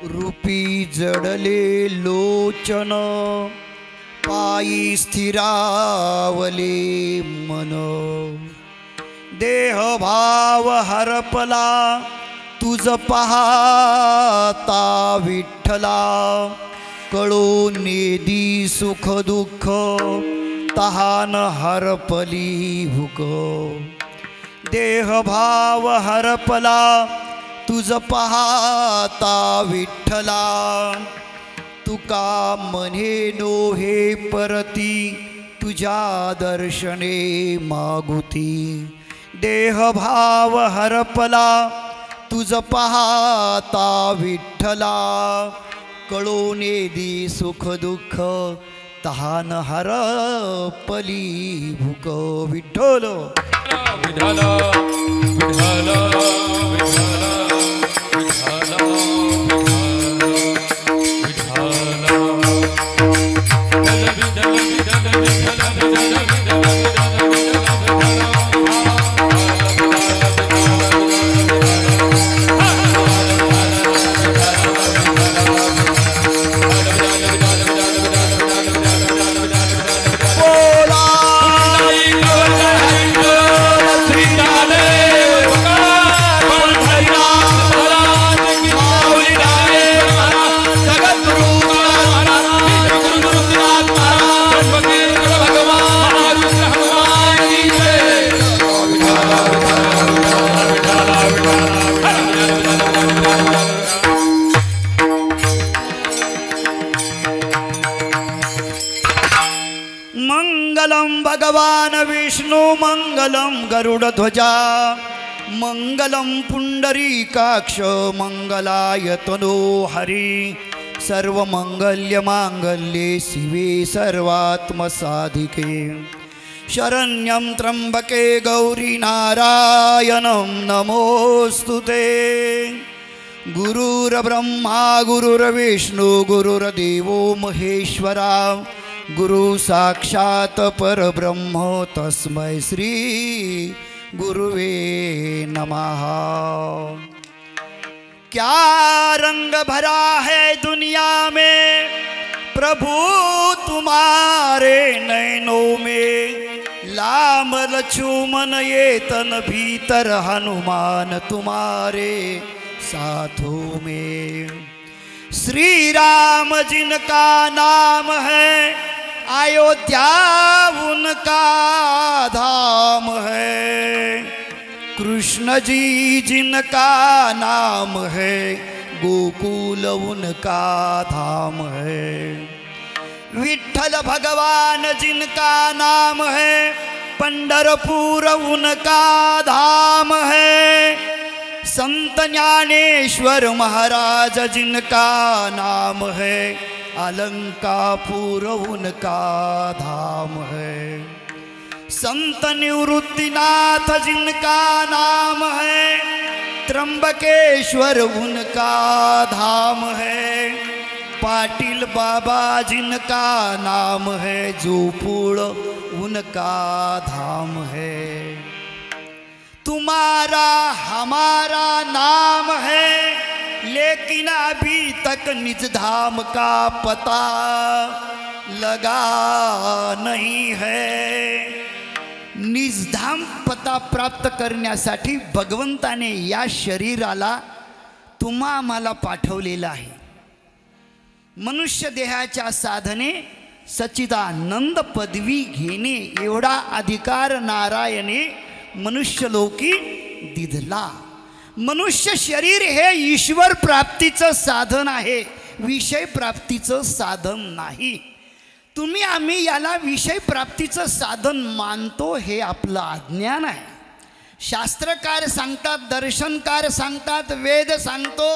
रूपी जडले लोचन पायी स्थिरावले मन देह भाव हरपला तुझ पाहता विठ्ठला कळो नेदी सुख दुःख तहान हरपली भूक देह भाव हरपला तुझ पाहता विठ्ठला तुका म्हणे नो हे परती तुझ्या दर्शने मागुती देह भाव हरपला तुझ पाहता विठ्ठला कळोने दी सुख दुःख तहान हरपली भूक विठ्ठल विठ्ठल विठ्ठल भगवान विष्णु मंगलम गरुडध्वजा मंगलम पुंडरीकाक्ष मंगलाय तनो हरि सर्वमंगल्य मांगल्ये शिवे सर्वात्मसाधिके शरण्यं त्र्यंबके गौरी नारायणं नमोस्तुते गुरुर्ब्रह्मा गुरुर्विष्णु गुरुर्देवो महेश्वरा गुरु साक्षात परब्रह्म तस्मै श्री गुरुवे नमः। क्या रंग भरा है दुनिया में प्रभु तुम्हारे नैनों में लाम लक्ष्मण ये तन भीतर हनुमान तुम्हारे साथों में श्री राम जिनका नाम है अयोध्या उनका धाम है कृष्ण जी जिनका नाम है गोकुल उनका धाम है विठ्ठल भगवान जिनका नाम है पंढरपुर उनका धाम है संत ज्ञानेश्वर महाराज जिनका नाम है अलंकापुर उनका धाम है संत निवृत्तिनाथ जिनका नाम है त्र्यंबकेश्वर उनका धाम है पाटिल बाबा जिनका नाम है जोपुड़ उनका धाम है तुम्हारा हमारा नाम है लेकिन अभी तक निज धाम का पता लगा नहीं है। निज धाम पता प्राप्त करण्यासाठी भगवंताने या शरीराला तुम्हा आम्हाला पाठवलेला आहे। मनुष्य देहाच्या साधने सच्चिदानंद पदवी घेणे एवढा अधिकार नारायणे मनुष्यलोकी दिधला। मनुष्य शरीर हे ईश्वर प्राप्तीचं साधन आहे, विषय प्राप्तीचं साधन नाही। तुम्ही आम्ही याला विषय प्राप्तीचं साधन मानतो हे आपलं अज्ञान आहे। शास्त्रकार सांगतात, दर्शनकार सांगतात, वेद सांगतो,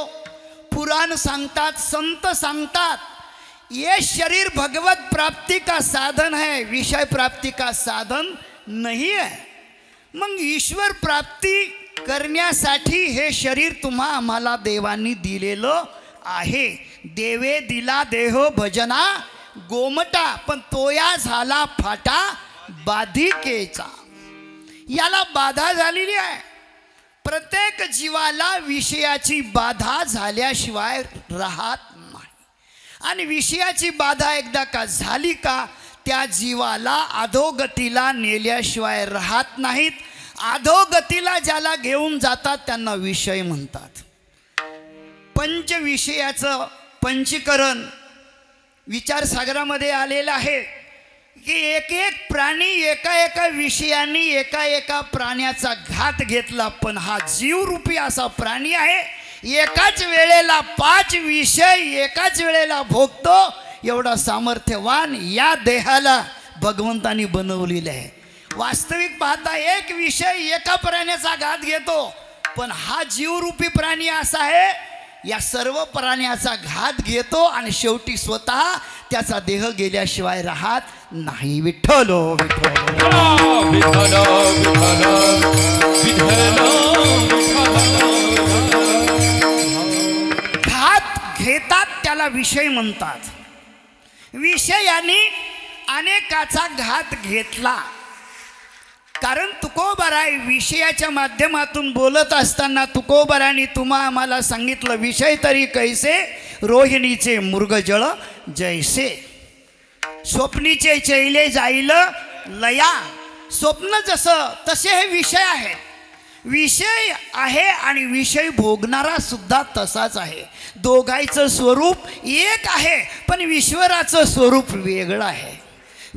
पुराण सांगतात, संत सांगतात, ये शरीर भगवत प्राप्ति का साधन है, विषय प्राप्ति का साधन नहीं है। मग ईश्वर प्राप्ती करण्यासाठी हे शरीर तुम्हा आम्हाला देवांनी दिलेलं आहे। देवे दिला देहो भजना गोमटा, पण तोया झाला फाटा बाधिकेचा। याला बाधा झालेली आहे। प्रत्येक जीवाला विषयाची बाधा झाल्याशिवाय राहत नाही. आणि विषयाची बाधा एकदा का झाली का त्या जीवाला अधोगतीला नेल्याशिवाय राहत नाहीत. अधोगतीला ज्याला घेऊन जातात त्यांना विषय म्हणतात. पंचविषयाचं पंचीकरण विचारसागरामध्ये आलेलं आहे की एक एक प्राणी एका एका विषयाने एका एका प्राण्याचा घात घेतला. पण हा जीवरूपी असा प्राणी आहे, एकाच वेळेला 5 विषय एकाच वेळेला भोगतो. एवढा सामर्थ्यवान या देहाला भगवंतानी बनवलेलं आहे. वास्तविक पाहता एक विषय एका प्राण्याचा घात घेतो, पण हा जीवरूपी प्राणी असा आहे या सर्व प्राण्याचा घात घेतो आणि शेवटी स्वतः त्याचा देह गेल्याशिवाय राहत नाही. विठ्ठलो विठ्ठलो विठ्ठल विठ्ठल घात घेतात त्याला विषय म्हणतात. विषयाने अनेकाचा घात घेतला. कारण तुकोबाराय विषयाच्या माध्यमातून बोलत असताना तुकोबाराने तुम्हा आम्हाला सांगितलं विषय तरी कैसे रोहिणीचे मृगजळ जैसे. स्वप्नीचे चैले जाईल लया. स्वप्न जसं तसे हे विषय आहेत. विषय आहे आणि विषय भोगणारा सुद्धा तसाच आहे. दोघांचं स्वरूप एक आहे, पण ईश्वराचं स्वरूप वेगळं आहे.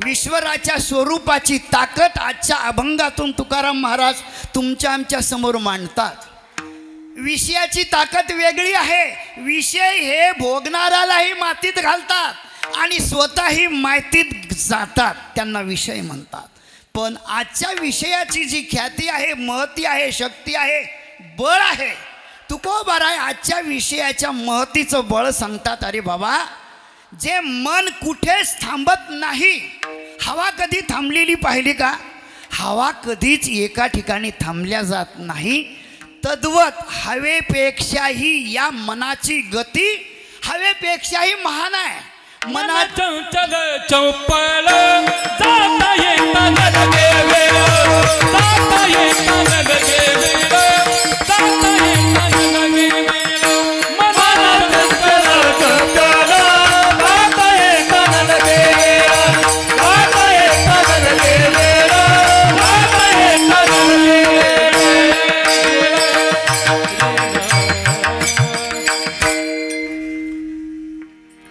ईश्वराच्या स्वरूपाची ताकद आजच्या अभंगातून तुकाराम महाराज तुमच्या आमच्या समोर मांडतात. विषयाची ताकद वेगळी आहे. विषय हे भोगणाऱ्यालाही मातीत घालतात आणि स्वतःही मातीत जातात, त्यांना विषय म्हणतात. पण आजच्या विषयाची जी ख्याती आहे, महती आहे, शक्ती आहे, बळ आहे, तुकोबाराय आजच्या विषयाच्या महतीचं बळ सांगतात. अरे बाबा, जे मन कुठेच थांबत नाही. हवा कधी थांबलेली पाहिली का? हवा कधीच एका ठिकाणी थांबल्या जात नाही. तद्वत हवेपेक्षाही या मनाची गती हवेपेक्षाही महान आहे. मना चंचल चौपल जाता येता लगे वेळ, जाता येता लगे वेळ, जाता येता लगे वेळ. मना चंचल चौपल जाता येता लगे वेळ, जाता येता लगे वेळ, जाता येता लगे वेळ.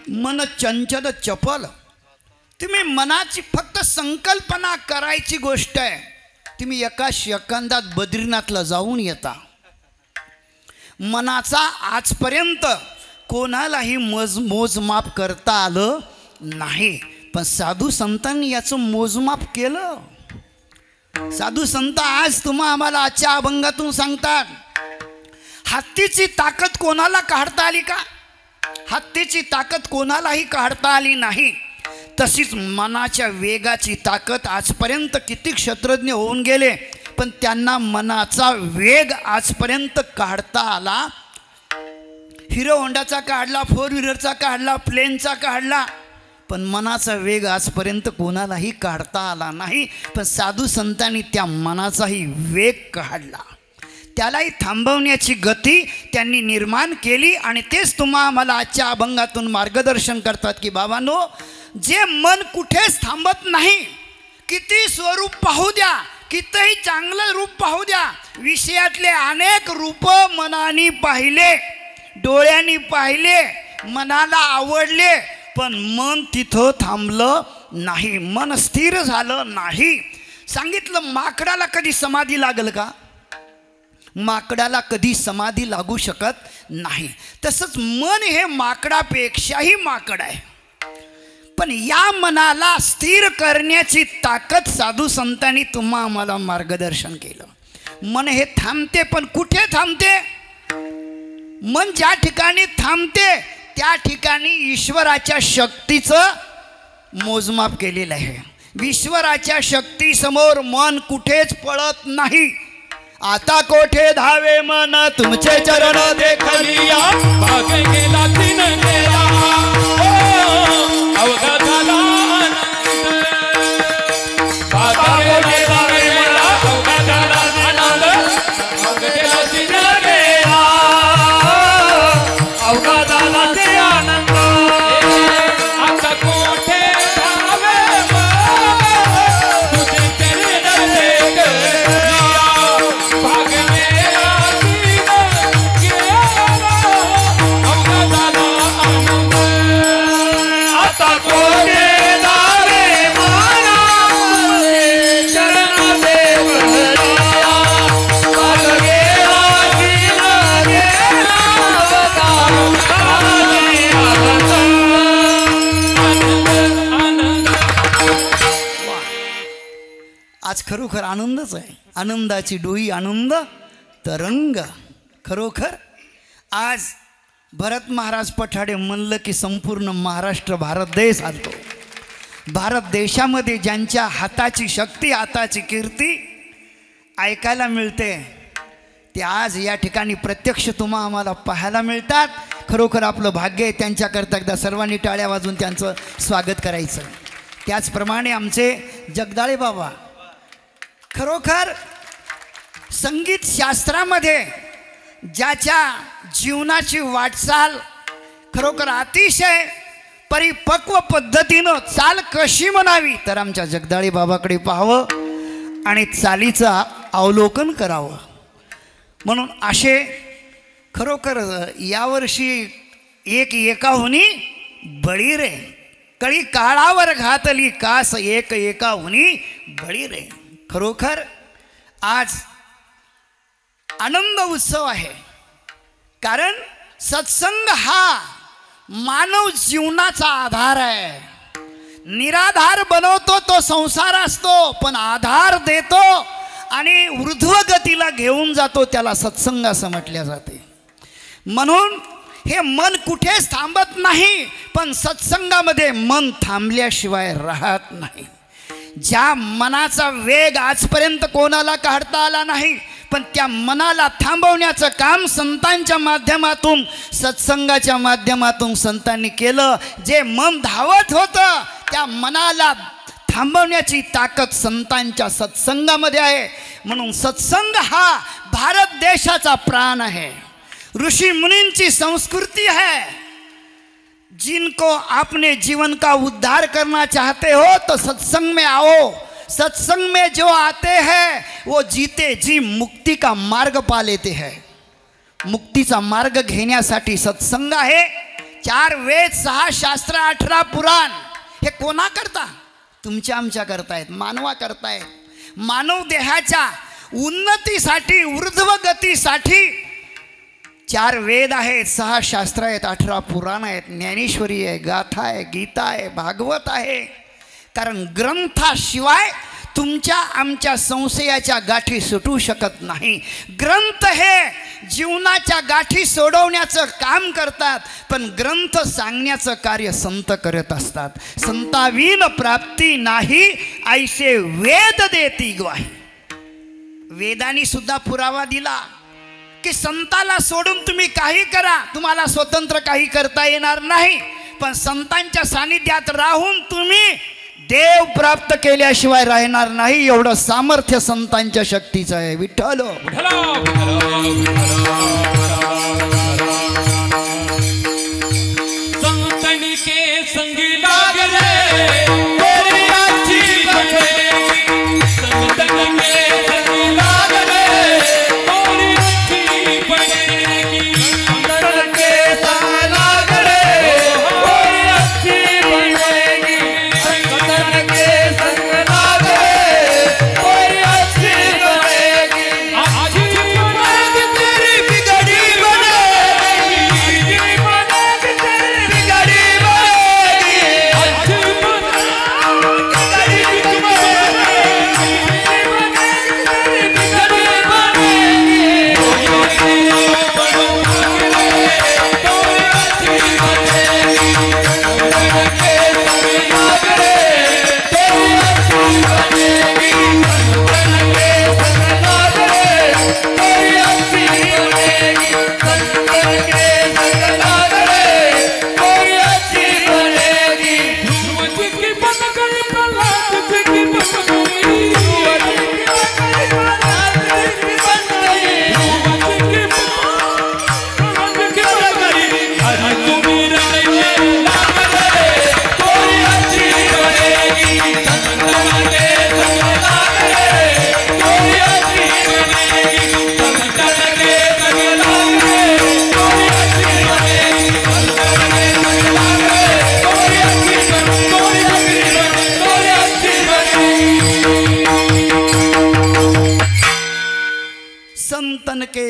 मन चंचल चपल. तुम्ही मनाची फक्त संकल्पना करायची गोष्ट आहे. तुम्ही एका सेकंदात बद्रीनाथला जाऊन येता. मनाचा आजपर्यंत कोणालाही मोजमाप करता आलं नाही, पण साधू संतांनी याचं मोजमाप केलं. साधू संत आज तुम्हा आम्हाला आजच्या अभंगातून सांगतात, हत्तीची ताकद कोणाला काढता आली का? हत्तीची ताकद कोणालाही काढता आली नाही. तशीच मनाच्या वेगाची ताकद आजपर्यंत किती क्षत्रज्ञ होऊन गेले, पण त्यांना मनाचा वेग आजपर्यंत काढता आला. हिरो होंडाचा काढला, 4 व्हीलरचा काढला, प्लेनचा काढला, पण मनाचा वेग आजपर्यंत कोणालाही काढता आला नाही. पण साधू संतांनी त्या मनाचाही वेग काढला. त्यालाही थांबवण्याची गती त्यांनी निर्माण केली. आणि तेच तुम्हा आम्हाला आजच्या अभंगातून मार्गदर्शन करतात की बाबांनो, जे मन कुठेच थांबत नाही, किती स्वरूप पाहू द्या, कितीही चांगलं रूप पाहू द्या, विषयातले अनेक रूप मनाने पाहिले, डोळ्यांनी पाहिले, मनाला आवडले, पण मन तिथं थांबलं नाही, मन स्थिर झालं नाही. सांगितलं माकडाला कधी समाधी लागल का? माकडाला कधी समाधी लागू शकत नाही. तसंच मन हे माकडापेक्षाही माकड आहे. पण या मनाला स्थिर करण्याची ताकद साधू संतांनी तुम्हा आम्हाला मार्गदर्शन केलं. मन हे थांबते, पण कुठे थांबते? मन ज्या ठिकाणी थांबते त्या ठिकाणी ईश्वराच्या शक्तीचं मोजमाप केलेलं आहे. ईश्वराच्या शक्तीसमोर मन कुठेच पळत नाही. आता कोठे धावे मन तुमचे चरण देखलिया, भाग गेला तीन गेला, अवघा झाला आनंद. भाग गेला तीन गेला, अवघा झाला आनंद. भाग गेला से आनंद आता कोठे धावे तुझे चरण देख लिया भाग मेरा दीन गेला अवघा झाला आनंद आता कोठे धावे माना चरण देव लिया भाग मेरा दीन गेला आज खरोखर आनंदच आहे. आनंदाची डोई आनंद तरंग. खरोखर आज भरत महाराज पठाडे म्हणलं की संपूर्ण महाराष्ट्र भारत देश आलतो. भारत देशामध्ये ज्यांच्या हाताची शक्ती हाताची कीर्ती ऐकायला मिळते ते आज या ठिकाणी प्रत्यक्ष तुम्हा आम्हाला पाहायला मिळतात. खरोखर आपलं भाग्य आहे. त्यांच्याकरता एकदा सर्वांनी टाळ्या वाजून त्यांचं स्वागत करायचं. त्याचप्रमाणे आमचे जगदाळे बाबा खरोखर संगीत शास्त्रामध्ये ज्याच्या जीवनाची वाटचाल खरोखर अतिशय परिपक्व पद्धतीनं चाल कशी म्हणावी तर आमच्या जगदाळे बाबाकडे पाहावं आणि चालीचं अवलोकन करावं. म्हणून असे खरोखर यावर्षी एक एकाहुनी बळी रे कळी काळावर घातली कास एक एकाहुनी बळी रे. खरोखर आज आनंद उत्सव आहे. कारण सत्संग हा मानव जीवनाचा आधार आहे. निराधार बनवतो तो संसार असतो पण आधार देतो आणि ऊर्ध्वगतीला घेऊन जातो त्याला सत्संग असं म्हटले जाते. म्हणून हे मन कुठेच थांबत नाही पण सत्संगामध्ये मन थांबल्याशिवाय राहत नाही. ज्या मनाचा वेग आजपर्यंत कोणाला काढता आला नाही पण त्या मनाला थांबवण्याचं काम संतांच्या माध्यमातून सत्संगाच्या माध्यमातून संतांनी केलं. जे मन धावत होतं त्या मनाला थांबवण्याची ताकद संतांच्या सत्संगामध्ये आहे. म्हणून सत्संग हा भारत देशाचा प्राण है. ऋषि मुनींची संस्कृति है. जिनको अपने जीवन का उद्धार करना चाहते हो तो सत्संग में आओ. सत्संग में जो आते हैं वो जीते जी मुक्ति का मार्ग पा लेते हैं. मुक्तीचा मार्ग घेण्यासाठी सत्संग आहे. 4 वेद 6 शास्त्र 18 पुराण हे कोणा करता तुमच्या आमच्या करतायत मानवा करतायत. मानव देहाच्या उन्नतीसाठी ऊर्ध्वगतीसाठी 4 वेद आहेत 6 शास्त्र आहेत 18 पुराण आहेत ज्ञानेश्वरी आहे गाथा आहे गीता आहे भागवत आहे. कारण ग्रंथाशिवाय तुमच्या आमच्या संशयाच्या गाठी सुटू शकत नाही. ग्रंथ हे जीवनाच्या गाठी सोडवण्याचं काम करतात पण ग्रंथ सांगण्याचं कार्य संत करत असतात. संताविन प्राप्ती नाही ऐसे वेद देती ग्वाही. वेदांनी सुद्धा पुरावा दिला की संताला सोडून तुम्ही काही करा तुम्हाला स्वतंत्र काही करता येणार नाही पण संतांच्या सानिध्यात राहून तुम्ही देव प्राप्त केल्याशिवाय राहणार नाही. एवढं सामर्थ्य संतांच्या शक्तीचं आहे. विठ्ठल संतनी के संगी लाग रे मेरी अच्छी बनेगी. संतनी के संगी लाग रे मेरी अच्छी बनेगी. संतन के संग लाग रे मेरी अच्छी बनेगी. संतन के संग लाग रे मेरी अच्छी बनेगी. आज बनेगी तेरी बिगड़ी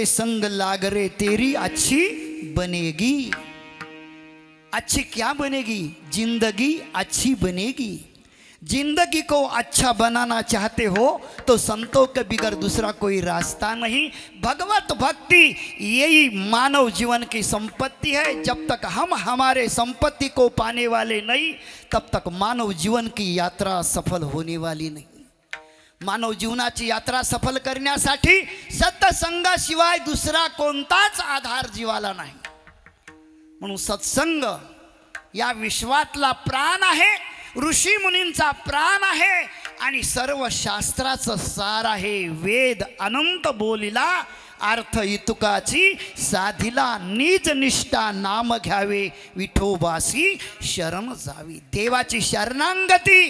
संग लाग रे तेरी अच्छी बनेगी। अच्छी क्या बनेगी? जिंदगी अच्छी बनेगी। जिंदगी को अच्छा बनाना चाहते हो तो संतों के बिगर दूसरा कोई रास्ता नहीं। भगवत भक्ति यही मानव जीवन की संपत्ति है। जब तक हम हमारे संपत्ति को पाने वाले नहीं, तब तक मानव जीवन की यात्रा सफल होने वाली नहीं। मानव जीवनाची यात्रा सफल करण्यासाठी सत्संगाशिवाय दुसरा कोणताच आधार जीवाला नाही। म्हणून सत्संग या विश्वातला प्राण आहे, ऋषी मुनींचा प्राण आहे आणि सर्व शास्त्राचं सार आहे। वेद अनंत बोलिला अर्थ इतुकाची, साधिला नीच निष्ठा नाम घ्यावे विठोबासी शरण जावी। देवाची शरणांगती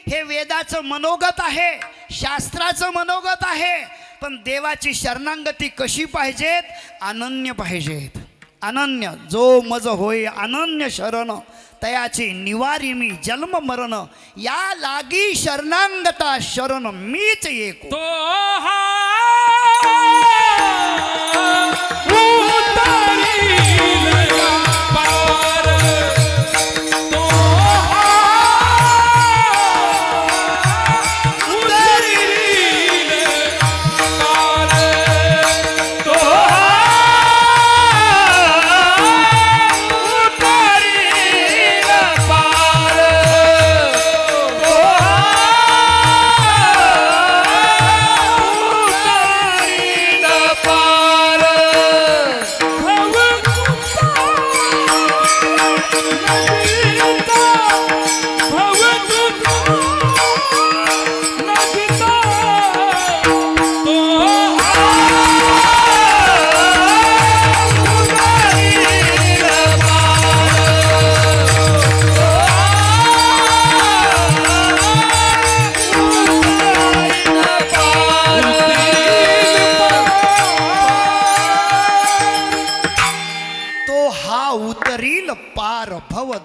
हे वेदाचं मनोगत आहे, शास्त्राचं मनोगत आहे। पण देवाची शरणांगती कशी पाहिजेत? अनन्य पाहिजेत। अनन्य जो मज होय अनन्य शरण, तयाची निवारी मी जन्म मरण। या लागी शरणांगता शरण मीच एक। तो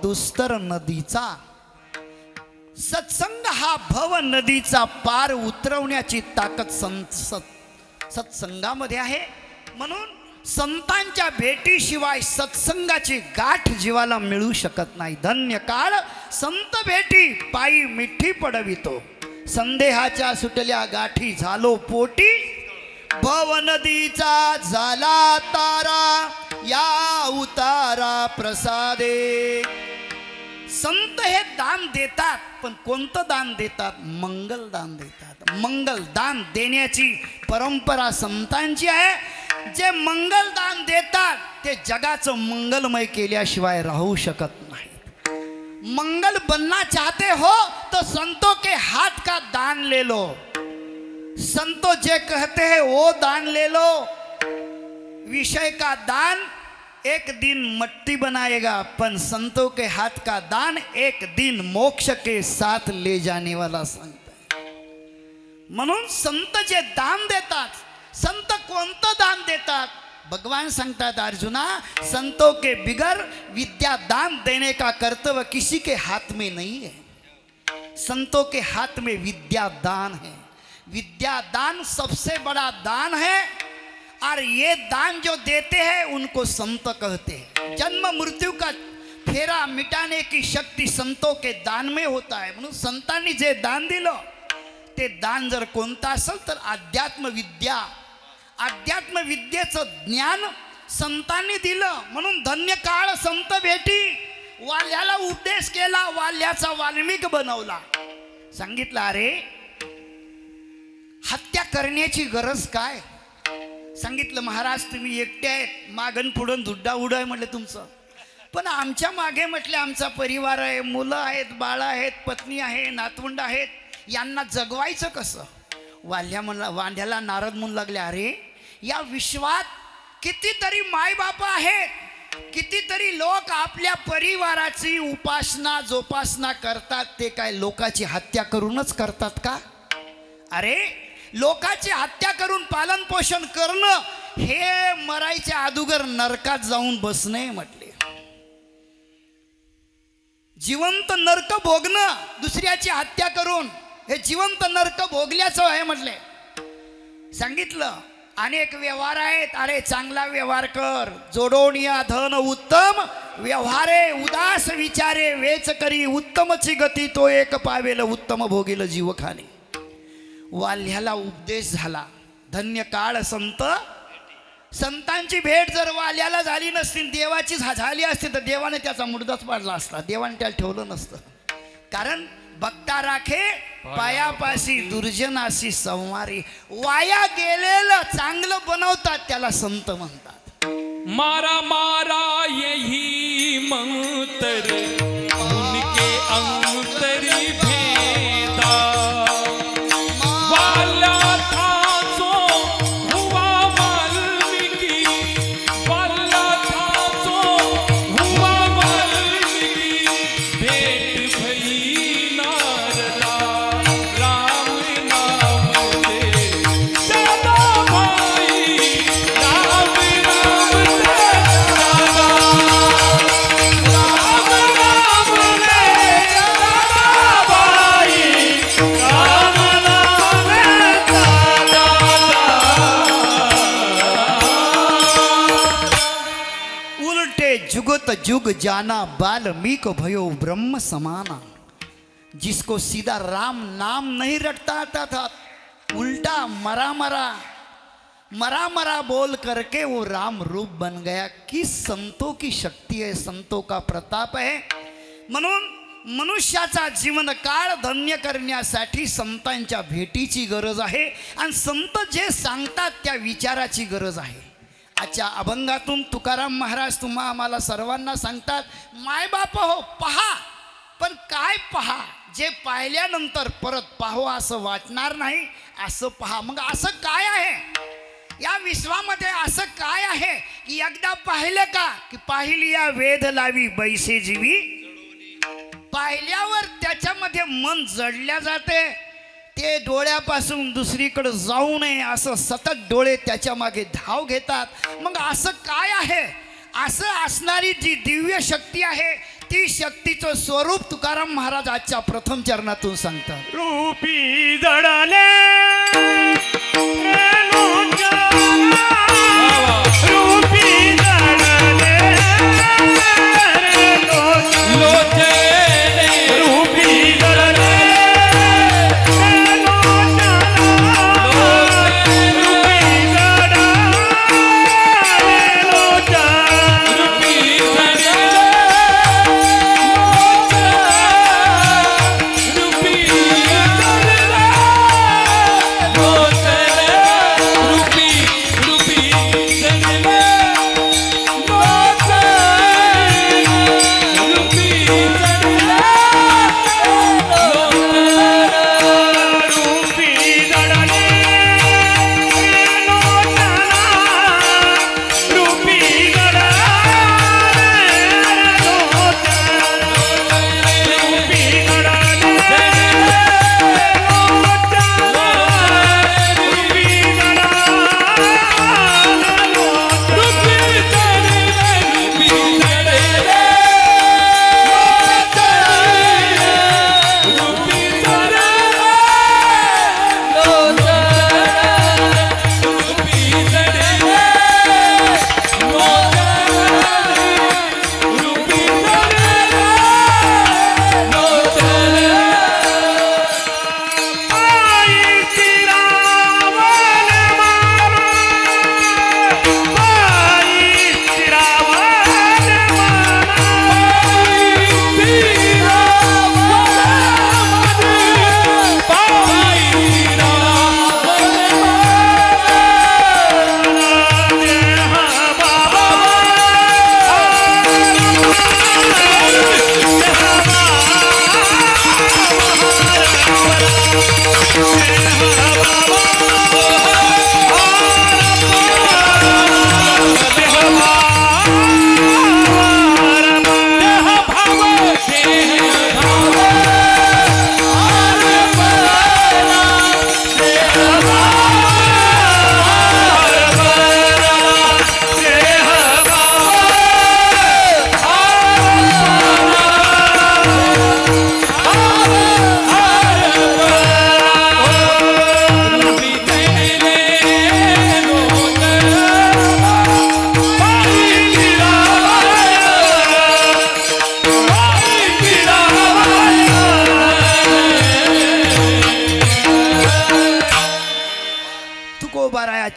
दुस्तर नदीचा। सत्संग हा भव नदीचा पार उतरवण्याची ताकद सत्संगामध्ये आहे। म्हणून संतांच्या भेटीशिवाय सत्संगाची गाठ जीवाला मिळू शकत नाही। धन्य काळ संत भेटी पायी मिठी पडवितो, संदेहाच्या सुटल्या गाठी झालो पोटी। भव नदीचा झाला तारा, या उतारा प्रसादे। संत हे दान देतात, पण कोणतं दान देतात? मंगल दान देतात। मंगल दान देण्याची परंपरा संतांची आहे। जे मंगल दान देतात ते जगाचं मंगलमय केल्याशिवाय राहू शकत नाही। मंगल बनना चाहते हो तो संतों के हाथ का दान ले लो। संतों जे कहते हैं वो दान ले लो। विषय का दान एक दिन मट्टी बनाएगा, पण संतों के हाथ का दान एक दिन मोक्ष के साथ ले जाने वाला संत है। म्हणून संत जे दान देतात, संत कोणतं दान देतात? भगवान सांगतात अर्जुना, संतों के बिगर विद्या दान देने का कर्तव्य किसी के हाथ में नहीं है। संतों के हाथ में विद्या दान है। विद्या दान सबसे बड़ा दान है और ये दान जो देते हैं उनको संत कहते हैं। जन्म मृत्यु का फेरा मिटाने की शक्ती संतों के दान में होता है। म्हणून संतांनी जे दान दिलं ते दान जर कोणतं असेल तर अध्यात्म विद्या, अध्यात्म विद्येचं ज्ञान संतांनी दिलं। म्हणून धन्य काळ संत भेटी। वाल्याला उपदेश केला, वाल्याचा वाल्मिक बनवला। सांगितलं अरे हत्या करण्याची गरज काय? सांगितलं महाराज तुम्ही एकटे आहेत, मागण पुढून धुड्डा उड आहे म्हटलं तुमचं, पण आमच्या मागे म्हटले आमचा परिवार आहे, मुलं आहेत, बाळ आहेत, पत्नी आहे, नातवंड आहेत, यांना जगवायचं कसं? वांढ्याला नारद म्हणू लागले अरे या विश्वात कितीतरी मायबाप आहेत, कितीतरी लोक आपल्या परिवाराची उपासना जोपासना करतात, ते काय लोकाची हत्या करूनच करतात का? अरे लोकाची हत्या करून पालन पोषण करणं हे मरायच्या अगोदर नरकात जाऊन बसणे म्हटले। जिवंत नरक भोगणं दुसऱ्याची हत्या करून हे जिवंत नरक भोगल्याचं आहे म्हटले। सांगितलं अनेक व्यवहार आहेत, अरे चांगला व्यवहार कर. जोडोनिया धन उत्तम व्यवहारे, उदास विचारे वेच करी. उत्तमची गती तो एक पावेल, उत्तम भोगील जीवखानी. वाल्याला उपदेश झाला, धन्य काळ संत. संतांची भेट जर वाल्याला झाली नसती, देवाची झाली असती तर देवाने त्याचा मुर्दाच पाडला असता, देवाने त्याला ठेवलं नसतं. कारण बघता राखे पायापाशी, दुर्जनाशी संवारी. वाया गेलेलं चांगलं बनवतात, त्याला संत म्हणतात. मारा मारा यही मंत्र उनके अंतरी भेदा. वाला था सो हुआ वाल्मीकि, वाला था सो हुआ वाल्मीकि. भेंट भई नारदा राम नाम से दादा भाई. राम राम जुगत जुग जाना, बाल्मीक भयो ब्रह्म समाना. जिसको सीधा राम नाम नहीं रटता आता था, उल्टा मरा मरा मरा मरा बोल करके वो राम रूप बन गया. किस संतों की शक्ती है, संतों का प्रताप है. म्हणून मनुष्याचा जीवन काळ धन्य करण्यासाठी संतांच्या भेटीची गरज आहे आणि संत जे सांगतात त्या विचाराची गरज आहे. आजच्या अभंगातून तुकाराम महाराज तुम्हा आम्हाला सर्वांना सांगतात, मायबाप हो पहा, पण काय पहा, जे पाहिल्यानंतर परत पाहो असं वाटणार नाही, असं पहा. मग असं काय आहे या विश्वामध्ये, असं काय आहे की एकदा पाहिलं का की पाहिली या वेध लावी बैसे जीवी. पाहिल्यावर त्याच्यामध्ये मन जडल्या जाते, ते डोळ्यापासून दुसरीकडे जाऊ नये असं सतत डोळे त्याच्या मागे धाव घेतात. मग असं काय आहे, असं असणारी जी दिव्य शक्ती आहे, ती शक्तीचं स्वरूप तुकाराम महाराज आजच्या प्रथम चरणातून सांगतात. रूपी जडले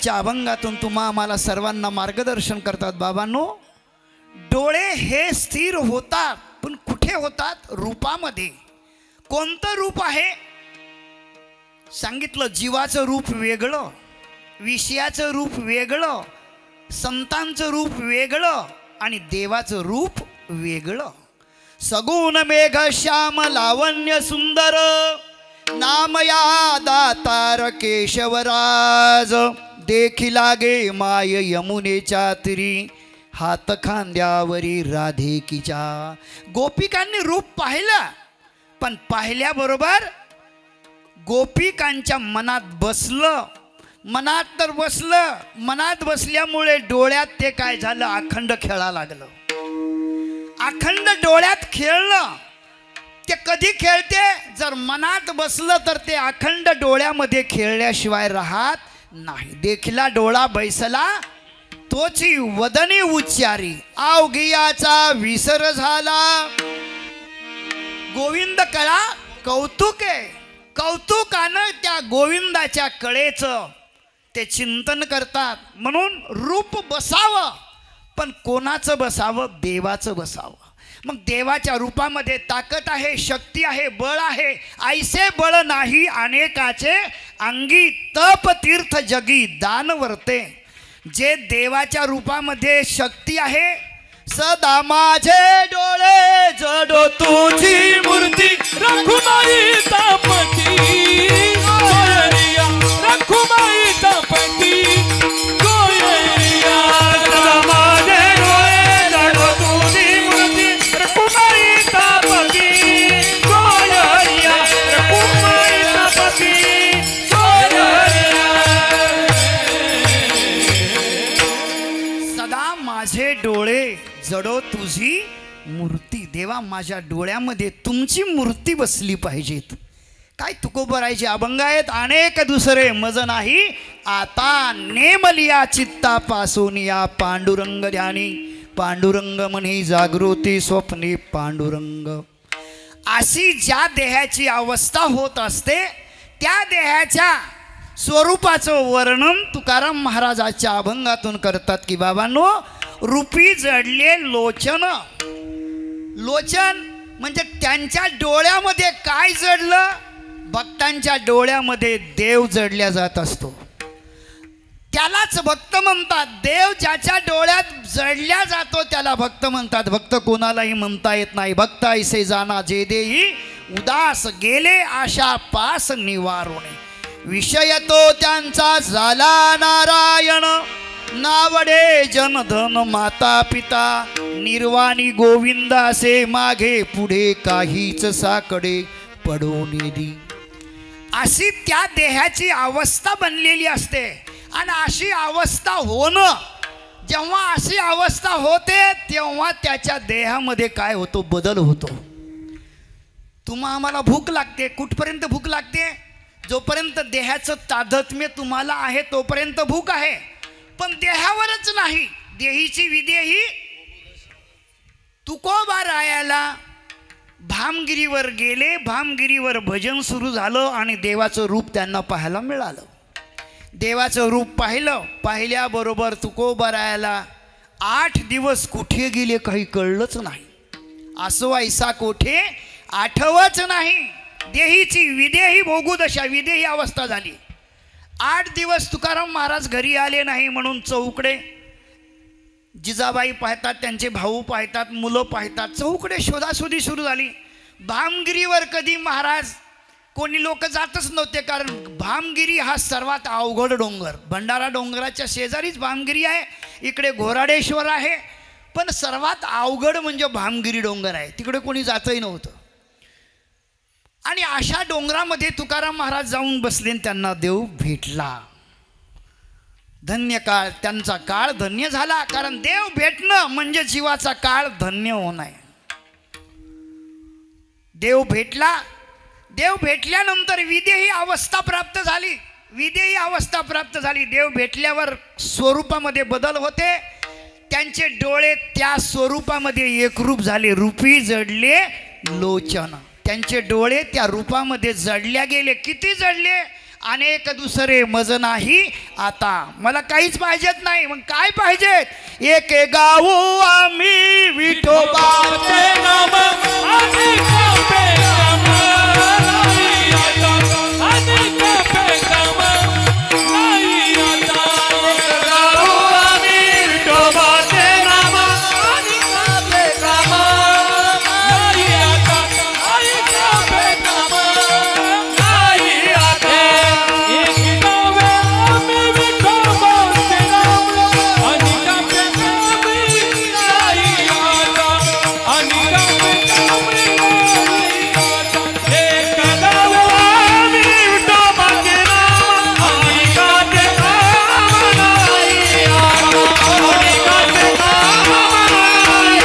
आजच्या अभंगातून तुम्हा आम्हाला सर्वांना मार्गदर्शन करतात. बाबांनो, डोळे हे स्थिर होतात, पण कुठे होतात? रूपामध्ये. कोणतं रूप आहे सांगितलं? जीवाचं रूप वेगळं, विषयाचं रूप वेगळं, संतांचं रूप वेगळं आणि देवाचं रूप वेगळं. सगुण मेघ श्याम लावण्य सुंदर, नाम या दातार केशवराज. देखी लागे माय यमुनेच्या तीरी, हात खांद्यावरी राधिकीच्या. गोपिकांनी रूप पाहिलं, पण पाहिल्याबरोबर गोपिकांच्या मनात बसलं. मनात तर बसलं, मनात बसल्यामुळे डोळ्यात ते काय झालं? अखंड खेळा लागलं. अखंड डोळ्यात खेळलं. ते कधी खेळते? जर मनात बसलं तर ते अखंड डोळ्यामध्ये खेळल्याशिवाय राहत नाही. देखला डोळा बैसला तोची वदनी उच्चारी, अवघियाचा विसर झाला. गोविंद कळा कौतुक आहे. कौतुकानं त्या गोविंदाच्या कळेचं ते चिंतन करतात. म्हणून रूप बसावं, पण कोणाचं बसावं? देवाचं बसावं. मग देवाच्या रूपामध्ये ताकद आहे, शक्ती आहे, बळ आहे. ऐसे बळ नाही अनेकाचे अंगी, तप तीर्थ जगी दान वर्ते. जे देवाच्या रूपामध्ये शक्ती आहे, सदा माझे डोळे जडो तुझी मूर्ती, रखुमाई तापती गोयरिया, रखुमाई तापती गोयरिया. सदा माझे डोळे जडो तुझी मूर्ती, रखुमाई तापती गोयरिया, रखुमाई तापती गोयरिया. सदा माझे डोळे जडो तुझी मूर्ती. देवा, माझ्या डोळ्यामध्ये तुमची मूर्ती बसली पाहिजेत. काय तुकोबरायचे अभंग आहेत अनेक, दुसरे मज नाही आता. नेमलिया चित्तापासून या पांडुरंग ध्यानी, पांडुरंग म्हणी जागृती स्वप्नी पांडुरंग. अशी ज्या देहाची अवस्था होत असते, त्या देहाच्या स्वरूपाचं वर्णन तुकाराम महाराजाच्या अभंगातून करतात की बाबांनो, रूपी जडले लोचन. लोचन म्हणजे त्यांच्या डोळ्यामध्ये काय जडलं? भक्तांच्या डोळ्यामध्ये देव जडल्या जात असतो. त्यालाच भक्त म्हणतात. देव ज्याच्या डोळ्यात जडल्या जातो त्याला भक्त म्हणतात. भक्त कोणालाही म्हणता येत नाही. भक्त ऐसे जाना जे देई, उदास गेले आशा पास निवारोणे. विषय तो त्यांचा झाला नारायण, नावडे जनधन माता पिता. निर्वाणी गोविंद असे मागे पुढे काहीच साकडे पडून दी. अशी त्या देहाची अवस्था बनलेली असते. आणि अशी अवस्था होणं, जेव्हा अशी अवस्था होते तेव्हा त्याच्या देहामध्ये काय होतो? बदल होतो. तुम्हा आम्हाला भूक लागते. कुठपर्यंत भूक लागते? जोपर्यंत देहाचं तादात्म्य तुम्हाला आहे तोपर्यंत भूक आहे. पण देहावरच नाही, देहीची विदेही. तुकोबा रायाला भामगिरीवर गेले, भामगिरीवर भजन सुरू झालं आणि देवाचं रूप त्यांना पाहायला मिळालं. देवाचं रूप पाहिल्याबरोबर तुकोबा रायाला 8 दिवस कुठे गेले काही कळलंच नाही. असो ऐसा कोठे आठवच नाही. देहीची विदेही भोगू दशा, विदेही अवस्था झाली. 8 दिवस तुकाराम महाराज घरी आले नाही म्हणून चौकडे जिजाबाई पाहतात, त्यांचे भाऊ पाहतात, मुलं पाहतात. चौकडे शोधाशोधी सुरू झाली. भामगिरीवर कधी महाराज कोणी लोक जातच नव्हते, कारण भामगिरी हा सर्वात अवघड डोंगर. भंडारा डोंगराच्या शेजारीच भामगिरी आहे, इकडे घोराडेश्वर आहे. पण सर्वात अवघड म्हणजे भामगिरी डोंगर आहे, तिकडे कोणी जातही नव्हतं. आणि अशा डोंगरामध्ये तुकाराम महाराज जाऊन बसले, त्यांना देव भेटला. धन्य काळ, त्यांचा काळ धन्य झाला. कारण देव भेटणं म्हणजे जीवाचा काळ धन्य होणं आहे. देव भेटला. देव भेटल्यानंतर विदेही अवस्था प्राप्त झाली. विदेही अवस्था प्राप्त झाली. देव भेटल्यावर स्वरूपामध्ये बदल होते. त्यांचे डोळे त्या स्वरूपामध्ये एकरूप झाले. रूपी जडले लोचन. त्यांचे डोळे त्या रूपामध्ये जडल्या गेले. किती जडले? अनेक दुसरे मज नाही आता. मला काहीच पाहिजेत नाही, मग काय पाहिजेत? एक गाऊ आम्ही विठोबाचे नाम अनेक बेनाम नाही आता, अनेक बेनाम नाही आता. गाऊ आम्ही विठोबाचे नाम अनेक बेनाम नाही आता, अनेक बेनाम नाही आता. एक गावे आम्ही विठोबाचे नाम अनेक बेनाम नाही आता, अनेक बेनाम नाही आता. एक गाऊ आम्ही विठोबाचे नाम अनेकाचे नाम नाही आता, अनेकाचे नाम नाही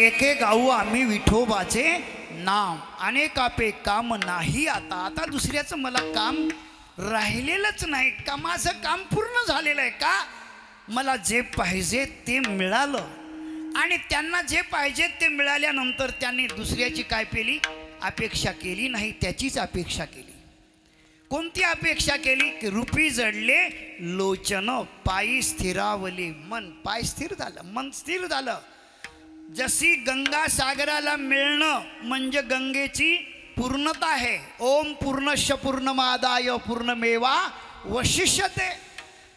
एके गाऊ आम्ही विठोबाचे नाम अनेकापे काम नाही आता. आता दुसऱ्याचं मला काम राहिलेलंच नाही का? माझं काम पूर्ण झालेलं आहे का? मला जे पाहिजे ते मिळालं आणि त्यांना जे पाहिजे ते मिळाल्यानंतर त्यांनी दुसऱ्याची काय केली? अपेक्षा केली नाही, त्याचीच अपेक्षा केली. कोणती अपेक्षा केली? की रुपी जडले लोचन पायी स्थिरावले मन. पाय स्थिर झालं, मन स्थिर झालं. जशी गंगा सागराला मिळणं म्हणजे गंगेची पूर्णता आहे. ओम पूर्णश पूर्णमादाय पूर्णमेवा वशिष्यते.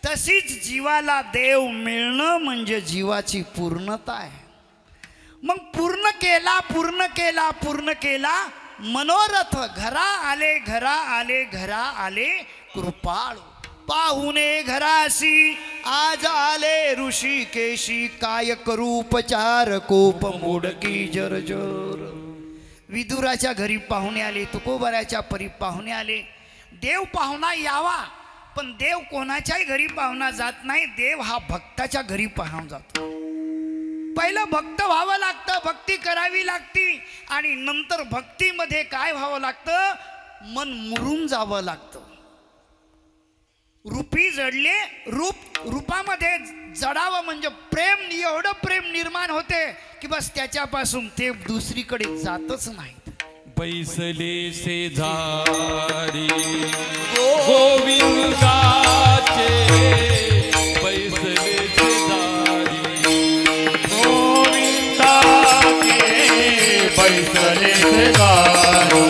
तशीच जीवाला देव मिळणं म्हणजे जीवाची पूर्णता आहे. मग पूर्ण केला पूर्ण केला पूर्ण केला मनोरथ. घरा आले घरा आले घरा आले कृपाळू. पाहुणे घरासी आज आले ऋषी केशी. काय करू उपचार कोप मोडकी जरजर. विदुराच्या घरी पाहुणे आले, तुकोबराच्या परी पाहुणे आले. देव पाहुणा यावा, पण देव कोणाच्याही घरी पाहुणा जात नाही. देव हा भक्ताच्या घरी पाहुणा जातो. पहिलं भक्त व्हावं लागतं, भक्ती करावी लागती आणि नंतर भक्तीमध्ये काय व्हावं लागतं? मन मुरून जावं लागतं. रूपी जडले रूपामध्ये जडावं म्हणजे प्रेम. एवढं प्रेम निर्माण होते की बस त्याच्यापासून ते दुसरीकडे जातच नाहीत. बैसले शेजारी गोविंदाचे, बैसले शेजारी गोविंदाचे बैसले शेजारी.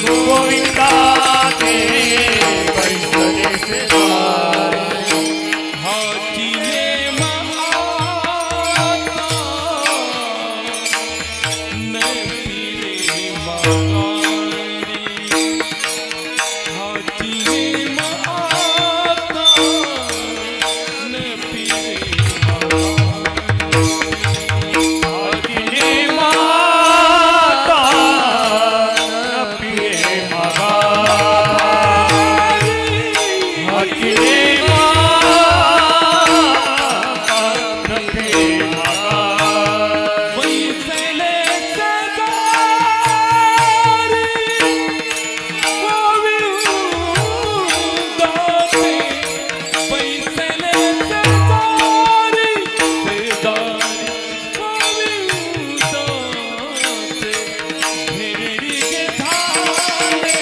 गोविंदाचे बैसले शेजारी. हाची नेम आता न पिरे मागारी. हाची नेम आता न पिरे मागारी. हाची माता न पिये मागा. हाची बैसले शेजारी गोविंदाचे, बैसले शेजारी गोविंदाचे. भेरी के थाले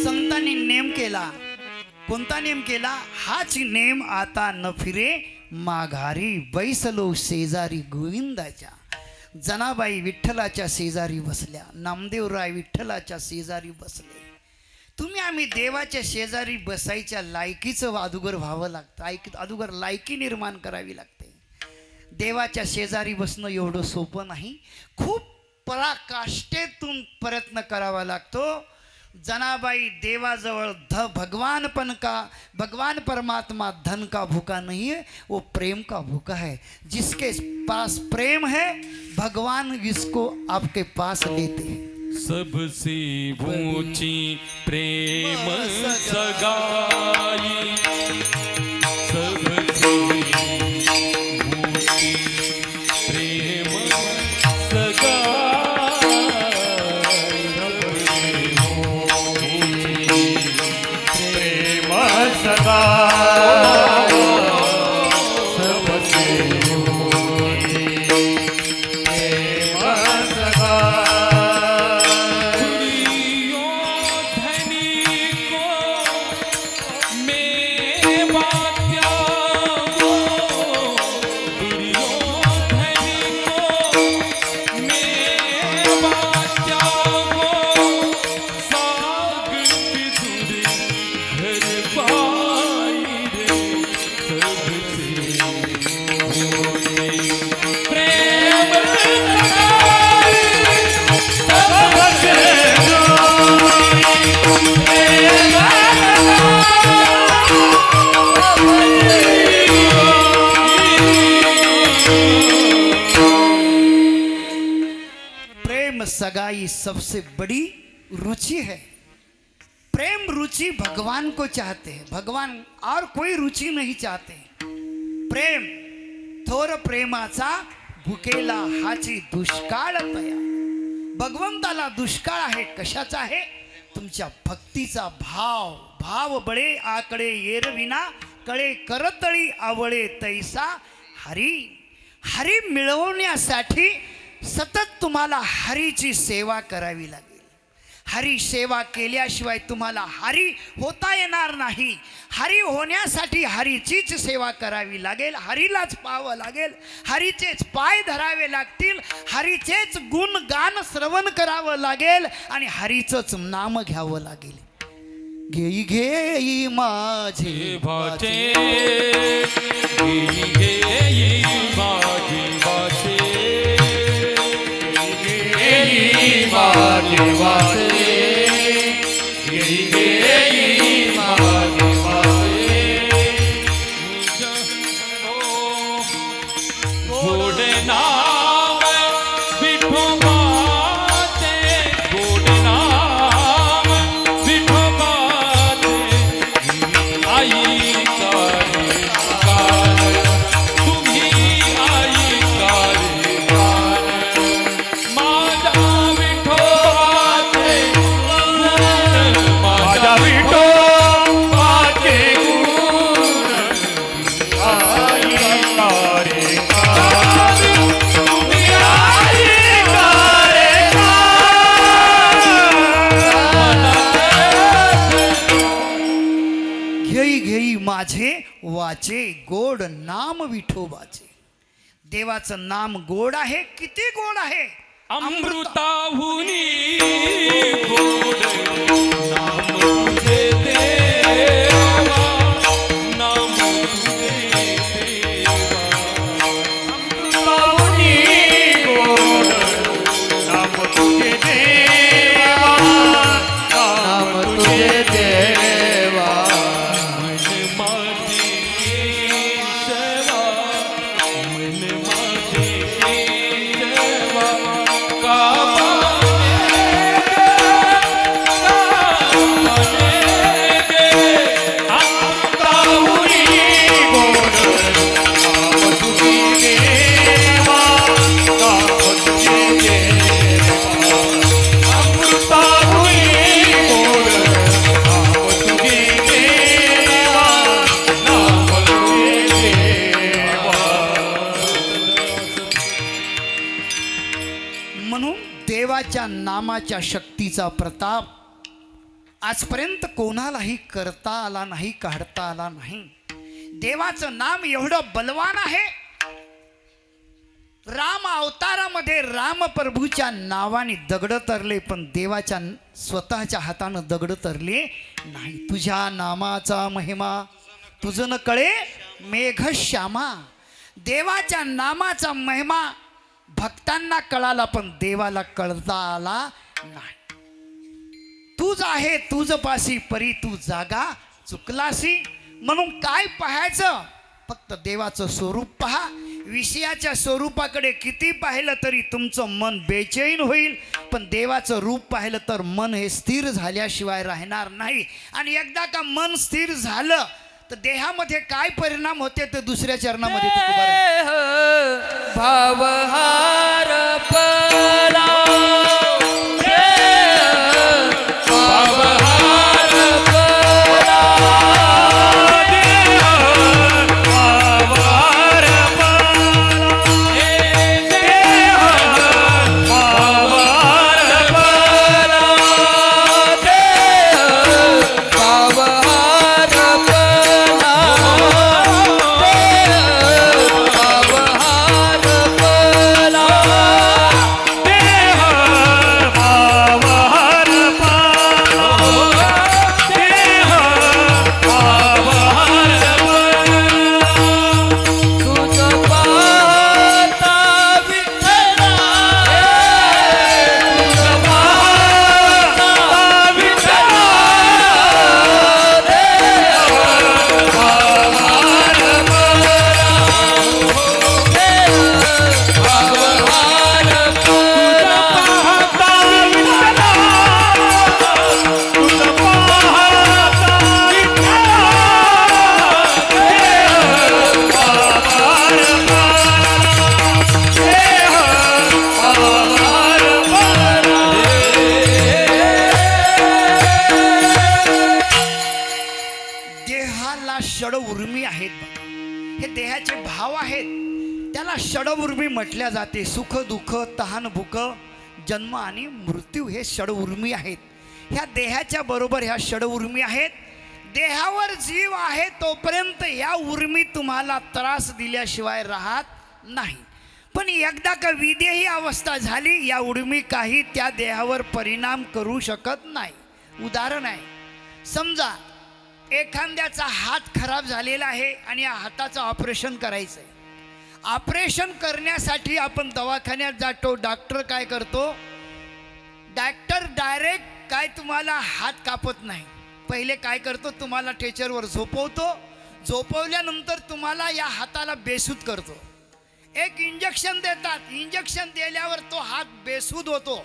संतांनी नेम केला. कोणता नेम केला? हाच नेम आता न फिरे माघारी. बैसलो शेजारी गोविंदाच्या. जनाबाई विठ्ठलाच्या शेजारी बसल्या. नामदेवराय विठ्ठलाच्या शेजारी बसले. तुम्ही आम्ही देवाच्या शेजारी बसायच्या लायकीचं अदुगर व्हावं लागतं. अदुगर लायकी निर्माण करावी लागते. देवाच्या शेजारी बसणं एवढं सोपं नाही. खूप पराकाष्ठेतून प्रयत्न करावा लागतो. जनाबाई देवाजवळ भगवान परमात्मा धन का भूखा नहीं है, वो प्रेम का भूखा है। जिसके पास प्रेम है भगवान इसको आपके पास लेते हैं। सबसे ऊंची प्रेम सगाई, सबसे ऊंची प्रेम सगाई, प्रेम सदा सबसे ऊंची प्रेम सदा। सगाई सबसे बड़ी रुचि है। प्रेम रुचि भगवान को चाहते हैं, भगवान और कोई रुचि नहीं चाहते। प्रेम थोर प्रेमाचा भुकेला हाची दुष्काळ तया। भगवंताला दुष्काळ आहे, कशाचा आहे? तुमच्या भक्तीचा भाव। भाव बळे आकडे येरविना, कळे करतळी आवळे तैसा हरी। हरी मिळवण्यासाठी सतत तुम्हाला हरीची सेवा करावी लागेल। हरी सेवा केल्याशिवाय तुम्हाला हरी होता येणार नाही। हरी होण्यासाठी हरीचीच सेवा करावी लागेल, हरीलाच पाहावं लागेल, हरीचेच पाय धरावे लागतील, हरीचेच गुण गान श्रवण करावं लागेल आणि हरीचंच नाम घ्यावं लागेल। घेई घेई माझे भाचे, घेई घेई माझे भाचे, माझे वासे, घेई घेई माझे वासे। गोड नाम विठोबाचे, गोड नाम विठोबाचे, आई कारे कान, तुम्ही आई कारे कान, माझा माझा विठो माझे गुण, आई कारे कान, तुम्ही आई कारे कान। घेई घेई माझे वाचे, गोड नाम विठोबाचे। देवाचं नाम गोड आहे, किती गोड आहे? अमृताहुनी गोड नाम तुझे देवा, नाम तुझे देवा। अमृताहुनी गोड नाम तुझे देवा, नाम तुझे देवा। मन माझे केशवा, मन माझे केशवा, म्हणून देवाच्या नामाच्या शक्तीचा प्रताप आजपर्यंत कोणालाही करता आला नाही, काढता आला नाही। देवाचं नाम एवढं बलवान आहे। राम अवतारामध्ये राम प्रभूच्या नावाने दगड तरले, पण देवाच्या स्वतःच्या हातानं दगड तरले नाही। तुझ्या नामाचा महिमा तुझं न कळे मेघश्यामा। देवाच्या नामाचा महिमा भक्तांना कळाला, पण देवाला कळता आला नाही। तू तूच आहे तुझ पासी परी तू जागा चुकलासी. म्हणून काय पाहायचं? फक्त देवाचं स्वरूप पहा. विषयाच्या स्वरूपाकडे किती पाहिलं तरी तुमचं मन बेचैन होईल, पण देवाचं रूप पाहिलं तर मन हे स्थिर झाल्याशिवाय राहणार नाही. आणि एकदा का मन स्थिर झालं तर देहामध्ये काय परिणाम होते ते दुसऱ्या चरणामध्ये भावहार परा षडउर्मी म्हटल्या जाते. सुख दुःख तहान भूक जन्म आणि मृत्यू हे षडउर्मी आहेत. ह्या देहाच्या बरोबर ह्या षडउर्मी आहेत. देहावर जीव आहे तोपर्यंत ह्या उर्मी तुम्हाला त्रास दिल्याशिवाय राहत नाही. पण एकदा का विदेही अवस्था झाली या उर्मी काही त्या देहावर परिणाम करू शकत नाही. उदाहरण आहे, समजा एखाद्याचा हात खराब झालेला आहे आणि या हाताचं ऑपरेशन करायचं आहे. ऑपरेशन करण्यासाठी आपण दवाखान्यात जातो. डॉक्टर काय करतो? डॉक्टर डायरेक्ट काय तुम्हाला हात कापत नाही. पहिले काय करतो? तुम्हाला टेचरवर झोपवतो. झोपवल्यानंतर तुम्हाला या हाताला बेसूद करतो. एक इंजेक्शन देतात. इंजेक्शन दिल्यावर तो हात बेसूद होतो.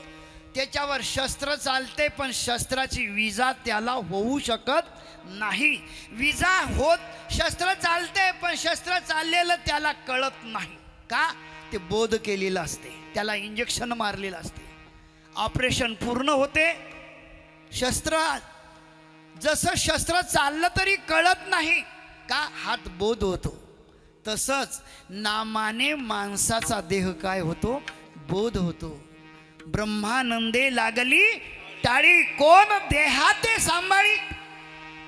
त्याच्यावर शस्त्र चालते, पण शस्त्राची विजा त्याला होऊ शकत नाही. विजा होत शस्त्र चालते, पण शस्त्र चाललेलं त्याला कळत नाही. का? ते बोध केलेलं असते, त्याला इंजेक्शन मारलेलं असते. ऑपरेशन पूर्ण होते. शस्त्र जसं शस्त्र चाललं तरी कळत नाही. का? हात बोध होतो. तसंच नामाने माणसाचा देह काय होतो? बोध होतो. ब्रह्मानंदे लागली टाळी, कोण देहाते सांभाळी.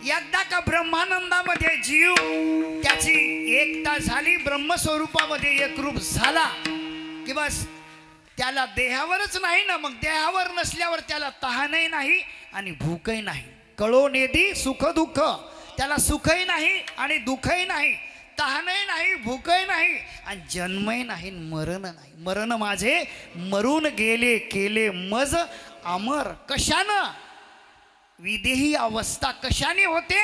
एकदा का ब्रह्मानंदामध्ये जीव त्याची एकता झाली, ब्रह्मस्वरूपामध्ये एकरूप झाला की बस त्याला देहावरच नाही ना, मग देहावर नसल्यावर त्याला तहानही नाही आणि भूकही नाही. कळो नेदी सुख दुःख, त्याला सुखही नाही आणि दुःखही नाही, तहानही नाही, भूकही नाही आणि जन्मही नाही, मरण नाही. मरण माझे मरून गेले, केले मज अमर. कशानं? विदेही अवस्था कशाने होते?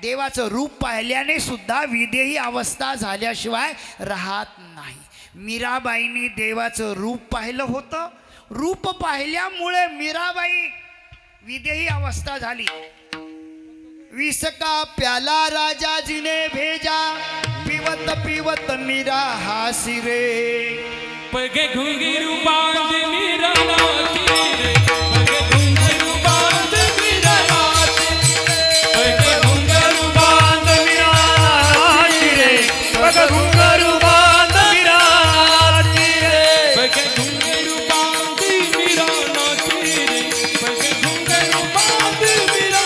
देवाचं रूप पाहिल्याने सुद्धा विदेही अवस्था झाल्याशिवाय राहत नाही. मीराबाईंनी देवाचं रूप पाहिलं होतं. रूप पाहिल्यामुळे मीराबाई विदेही अवस्था झाली. विष का प्याला राजाजीने भेजा, पिवत पिवत मीरा हासी रे. पगे घुंघरू बांध मीरा नाची रे, पगे घुंघरू बांध मीरा नाची रे, पगे घुंघरू बांध मीरा नाची रे, पगे घुंघरू बांध मीरा नाची रे, पगे घुंघरू बांध मीरा नाची रे, पगे घुंघरू बांध मीरा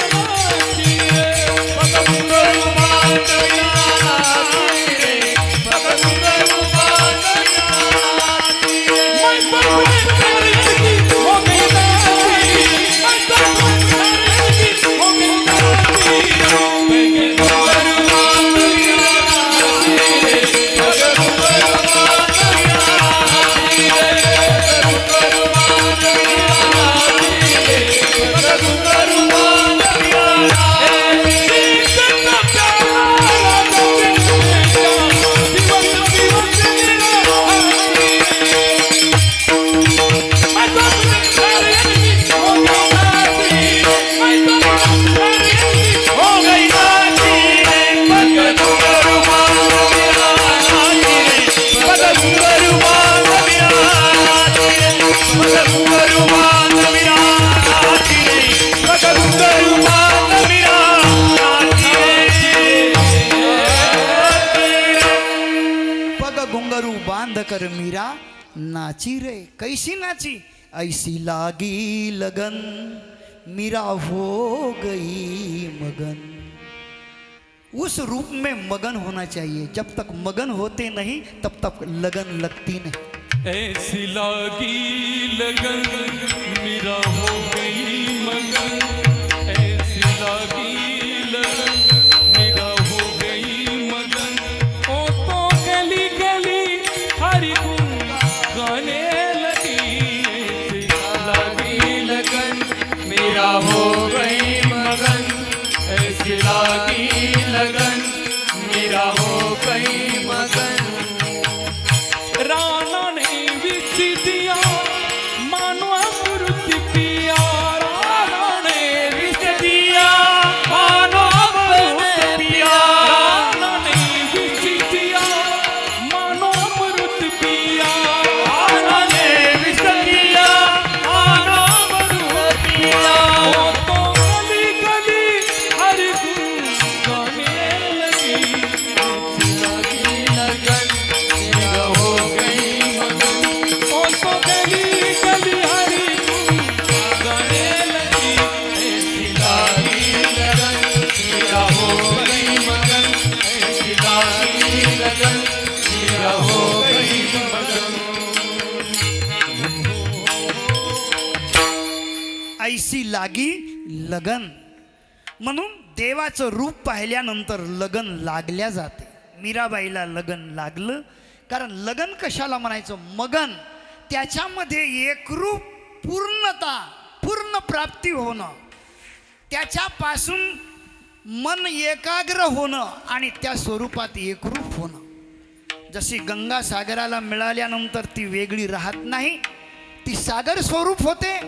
नाची रे, पगे घुंघरू बांध मीरा नाची रे, पगे घुंघरू बांध मीरा नाची रे. घुंगरू बांध मीरा नाची रे, पग घुंगरू बांध मीरा नाची रे। पग घुंगरू बांध कर मीरा नाची रे, कैसी नाची? ऐसी लागी लगन मीरा हो गई मगन। उस रूप में मगन होना चाहिए, जब तक मगन होते नहीं तब तक लगन लगती नहीं। ऐसी लागी लगन मीरा हो गई मगन, ऐसी लागी लगन मीरा हो गई मगन। ओ तो गली गली हरि गुण गाने लगी, ऐसी लागी लगन मीरा हो गई मगन, ऐसी लागी लगन मीरा हो गई मगन। राणा ने विच दिया मानो अमृत पिया, राणा ने विच दिया मानो अमृत पिया, राणा ने विच दिया मानो अमृत पिया, राणा ने विच दिया मानो अमृत पिया। ओ तो गली गली हरि गुण गाने लगी, ऐसी लागी लगन मीरा हो गई मगन, ओ तो गली गली हरि गुण गाने लगी, ऐसी लागी लगन मीरा हो गई मगन, ऐसी लागी लगन मीरा हो गई मगन। ऐसी लागी लगन म्हणून देवाचं रूप पाहिल्यानंतर लगन लागल्या जाते। मीराबाईला लगन लागलं, कारण लगन कशाला म्हणायचं? मगन, त्याच्यामध्ये एकरूप पूर्णता, पूर्ण प्राप्ती होणं, त्याच्यापासून मन एकाग्र होणं आणि त्या स्वरूपात एकरूप होणं। जशी गंगा सागराला मिळाल्यानंतर ती वेगळी राहत नाही, ती सागर स्वरूप होते,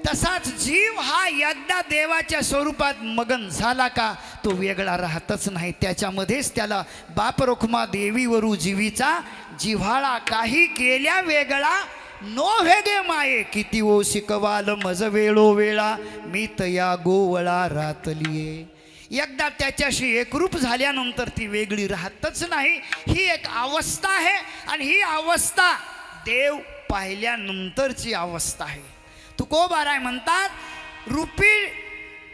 तसाच जीव हा एकदा देवाच्या स्वरूपात मगन झाला का तो वेगळा राहतच नाही। त्याच्यामध्येच त्याला बाप रोखमा देवीवरू जीवीचा जिव्हाळा, काही केल्या वेगळा नो वेगे माये, किती ओ शिकवाल मज वेळो वेळा मी तया गोवळा रातलिये। एकदा त्याच्याशी एकरूप झाल्यानंतर ती वेगळी राहतच नाही। ही एक अवस्था आहे आणि ही अवस्था देव पाहिल्यानंतरची अवस्था आहे। तुकोबाराय म्हणतात,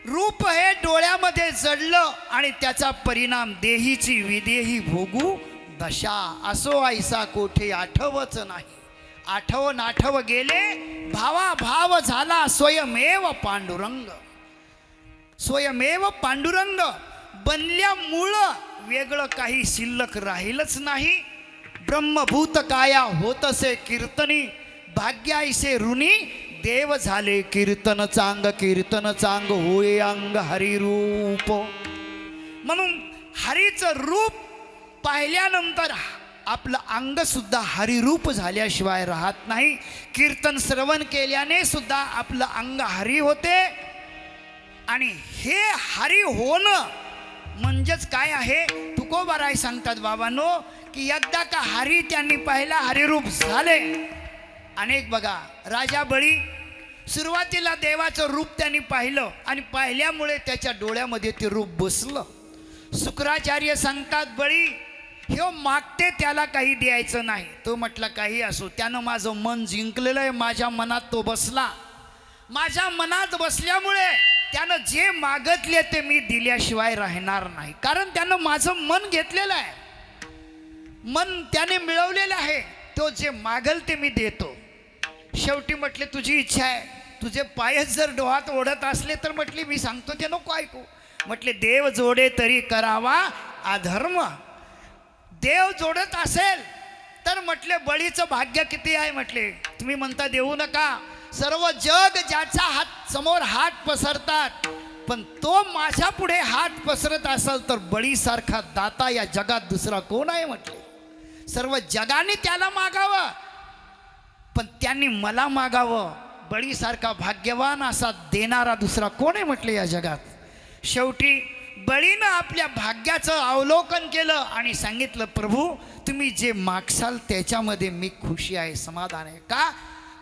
रूप हे डोळ्यामध्ये जडलं आणि त्याचा परिणाम देहीची विदेही भोगू दशा, असो ऐसा कोठे आठवच नाही। आठव नाठव गेले भावा भाव झाला स्वयमेव पांडुरंग। स्वयमेव पांडुरंग बनल्यामुळं वेगळं काही शिल्लक राहिलंच नाही। ब्रह्मभूत काया होतसे कीर्तनी, भाग्याईसे ऋणी देव झाले कीर्तन चांग। कीर्तन चांग होय अंग हरिरूप। म्हणून हरीचं रूप पाहिल्यानंतर आपलं अंग सुद्धा हरिरूप झाल्याशिवाय राहत नाही। कीर्तन श्रवण केल्याने सुद्धा आपलं अंग हरी होते आणि हे हरी होणं म्हणजेच काय आहे? तुकोबाराय सांगतात बाबांनो की एकदा का हरी त्यांनी पाहिला, हरिरूप झाले। अनेक बघा, राजा बळी सुरुवातीला देवाचं रूप त्यांनी पाहिलं आणि पाहिल्यामुळे त्याच्या डोळ्यामध्ये ते रूप बसलं। शुक्राचार्य सांगतात, बळी हे मागते त्याला काही द्यायचं नाही। तो म्हटला काही असो, त्यानं माझं मन जिंकलेलं आहे, माझ्या मनात तो बसला। माझ्या मनात बसल्यामुळे त्यानं जे मागितले ते मी दिल्याशिवाय राहणार नाही, कारण त्यानं माझं मन घेतलेलं आहे, मन त्याने मिळवलेलं आहे। तो जे मागल ते मी देतो। शेवटी म्हटले तुझी इच्छा आहे, तुझे पायच जर डोहात ओढत असले तर म्हटले मी सांगतो ते नको ऐकू। म्हटले देव जोडे तरी करावा अधर्म। देव जोडत असेल तर म्हटले बळीचं भाग्य किती आहे? म्हटले तुम्ही म्हणता देऊ नका, सर्व जग ज्याच्या हात समोर हात पसरतात, पण तो माझ्या पुढे हात पसरत असेल तर बळीसारखा दाता या जगात दुसरा कोण आहे? म्हटले सर्व जगाने त्याला मागावं, पण त्यांनी मला मागावं। बळीसारखा भाग्यवान असा देणारा दुसरा कोण आहे म्हटले या जगात। शेवटी बळीनं आपल्या भाग्याचं अवलोकन केलं आणि सांगितलं, प्रभू तुम्ही जे मागसाल त्याच्यामध्ये मी खुशी आहे, समाधान आहे। का?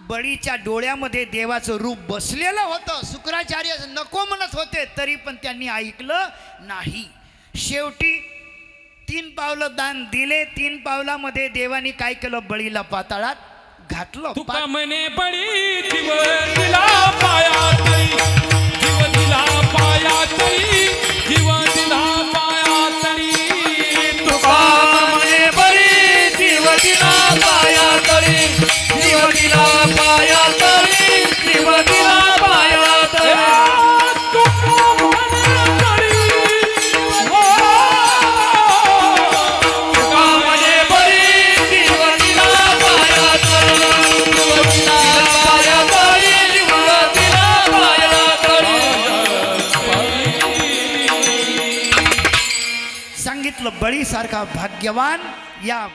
बळीच्या डोळ्यामध्ये देवाचं रूप बसलेलं होतं. शुक्राचार्य नको म्हणत होते तरी पण त्यांनी ऐकलं नाही. शेवटी 3 पावलं दान दिले. 3 पावलामध्ये देवानी काय केलं, बळीला पाताळात घातलं. तुका म्हणे बळी जीव दिला पायात, जीव दिला पायात, जीव दिला पायात. तुका म्हणे बळी जीव दिला पायात, जीव दिला पायात, जीव दिला पायात. तुका म्हणे बळी, तुका म्हणे बळी जीव दिला पायात, जीव दिला पायात, जीव दिला पायात. सांगितलं बळीसारखा भाग्यवान या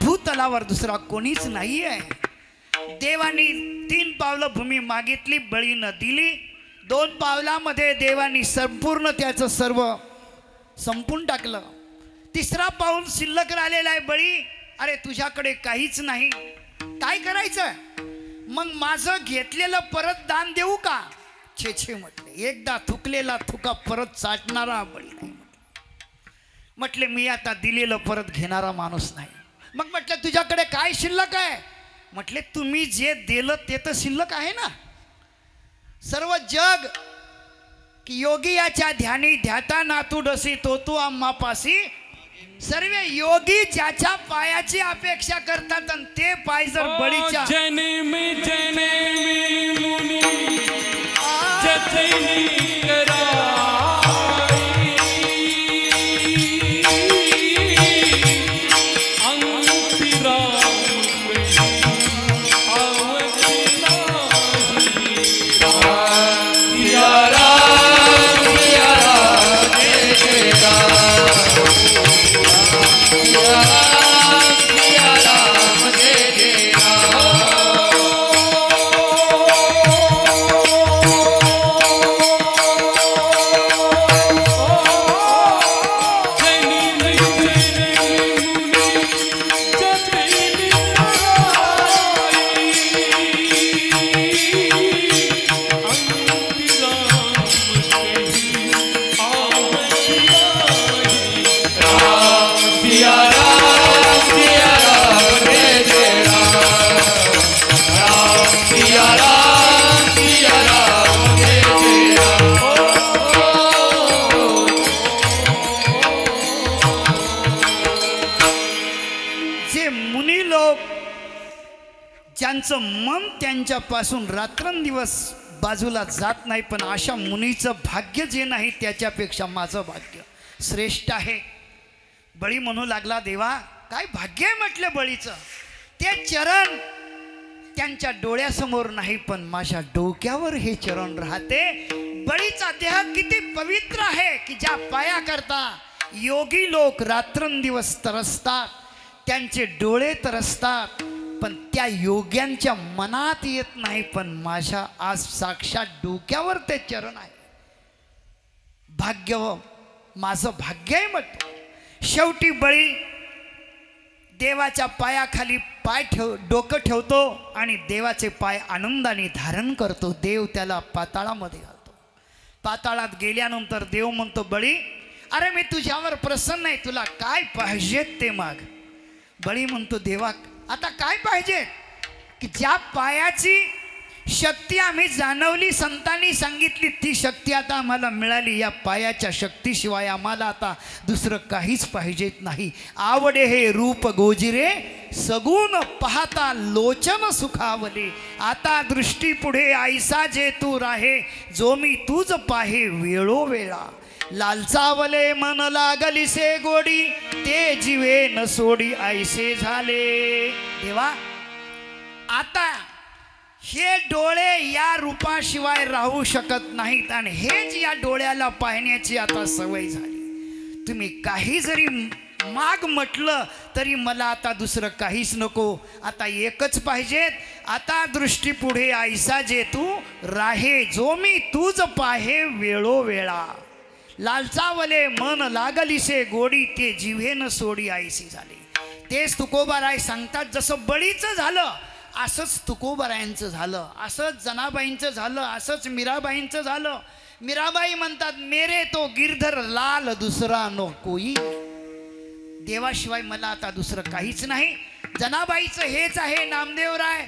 भूतलावर दुसरा कोणीच नाही आहे. देवानी 3 पावलं भूमी मागितली, बळीनं दिली. 2 पावलामध्ये देवानी संपूर्ण त्याचं सर्व संपून टाकलं. 3रा पाऊल शिल्लक राहिलेला आहे. बळी, अरे तुझ्याकडे काहीच नाही, काय करायचं? मग माझं घेतलेलं परत दान देऊ का? छे छे म्हटले, एकदा थुकलेला थुका परत चाटणारा बळी नाही. म्हटले मी आता दिलेलं परत घेणारा माणूस नाही. मग म्हटलं तुझ्याकडे काय शिल्लक आहे? म्हटले तुम्ही जे दिलं ते तर शिल्लक आहे ना. सर्व जग की योगी याच्या ध्यानी ध्याता नातू डसी तो तू आम्हापासी. सर्व योगी ज्याच्या पायाची अपेक्षा करतात आणि ते पाय जर बळीच्या जनेमी जनेमी मुनी जतनी कराई. ज्यांचं मन त्यांच्यापासून रात्रंदिवस बाजूला जात नाही, पण अशा मुनीचं भाग्य जे नाही त्याच्यापेक्षा माझं भाग्य श्रेष्ठ आहे. बळी म्हणू लागला, देवा काय भाग्य आहे म्हटलं बळीचं. ते चरण त्यांच्या डोळ्यासमोर नाही पण माझ्या डोक्यावर हे चरण राहते. बळीचा देह किती पवित्र आहे की ज्या पाया करता योगी लोक रात्रंदिवस तरसतात, त्यांचे डोळे तरसतात, पण त्या योग्यांच्या मनात येत नाही. पण माझ्या आज साक्षात डोक्यावर ते चरण आहे. भाग्य माझं भाग्य आहे म्हणतो. शेवटी बळी देवाच्या पायाखाली डोकं ठेवतो आणि देवाचे पाय आनंदाने धारण करतो. देव त्याला पाताळामध्ये घालतो. पाताळात गेल्यानंतर देव म्हणतो, बळी अरे मी तुझ्यावर प्रसन्न आहे, तुला काय पाहिजेत ते माग. बळी म्हणतो, देवा आता काय पाहिजे? की ज्या पायाची शक्ती आम्ही जाणवली, संतांनी सांगितली, ती शक्ती आता आम्हाला मिळाली. या पायाच्या शक्तीशिवाय आम्हाला आता दुसरं काहीच पाहिजेत नाही. आवडे हे रूप गोजिरे सगुण पाहता लोचन सुखावले. आता दृष्टी पुढे ऐसा जे तू राहे, जो मी तुझ पाहे वेळोवेळा. लालचावले मन लागलीसे गोडी, ते जीवे न सोडी ऐसे झाले. देवा आता हे डोळे या रूपाशिवाय राहू शकत नाहीत आणि हेच या डोळ्याला पाहण्याची आता सवय झाली. तुम्ही काही जरी माग म्हटलं तरी मला आता दुसरं काहीच नको, आता एकच पाहिजेत. आता दृष्टी पुढे ऐसा जे तू राहे, जो मी तुझ पाहे वेळोवेळा. लालचावले मन लागलीसे गोडी, ते जिव्हेन सोडी ऐसी झाली. तेच तुकोबाराय सांगतात, जसं बळीचं झालं असंच तुकोबारायांचं झालं, असंच जनाबाईंचं झालं, असंच मीराबाईंचं झालं. मीराबाई म्हणतात मेरे तो गिरधर लाल दुसरा नो कोई, देवाशिवाय मला आता दुसरं काहीच नाही. जनाबाईचं हेच आहे नामदेवराय.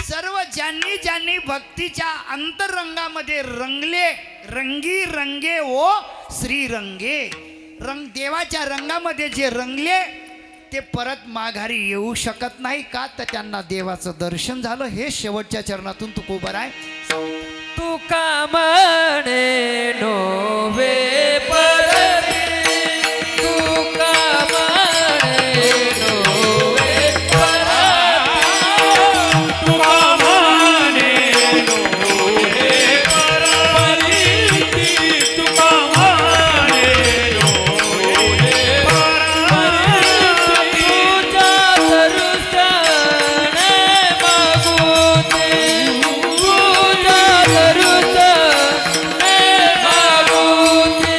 सर्व ज्यांनी ज्यांनी भक्तीच्या अंतरंगामध्ये रंगले, रंगी रंगे ओ श्रीरंगे, देवाच्या रंगामध्ये जे रंगले ते परत माघारी येऊ शकत नाही का, तर त्यांना देवाचं दर्शन झालं. हे शेवटच्या चरणातून तुकोबाराय तुका म्हणे नोवे परणे, तुका म्हणे नोवे परणे, तुका म्हणे नोवे परणे, तुका म्हणे नोवे परणे, तुझ्या दर्शने मागुते, तुझ्या दर्शने मागुते,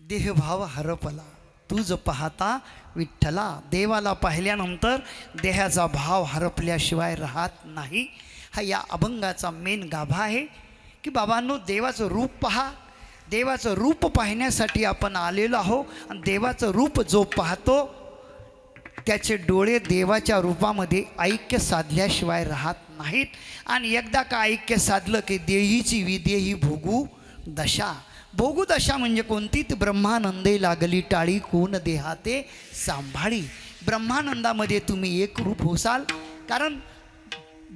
देह भाव हार देह भाव देहभाव हरपला तुझ पाहता विठ्ठला. देवाला पाहिल्यानंतर देहाचा भाव हरपल्याशिवाय राहत नाही. हा या अभंगाचा मेन गाभा आहे की बाबांनो, देवाचं रूप पहा. देवाचं रूप पाहण्यासाठी आपण आलेलो आहो. आणि देवाचं रूप जो पाहतो त्याचे डोळे देवाच्या रूपामध्ये ऐक्य साधल्याशिवाय राहत नाहीत. आणि एकदा का ऐक्य साधलं की देहीची विदेही भोगू दशा. भोगू दशा म्हणजे कोणती? ती ब्रह्मानंदे लागली टाळी कोण देहाते सांभाळी. ब्रह्मानंदामध्ये तुम्ही एक रूप होसाल. कारण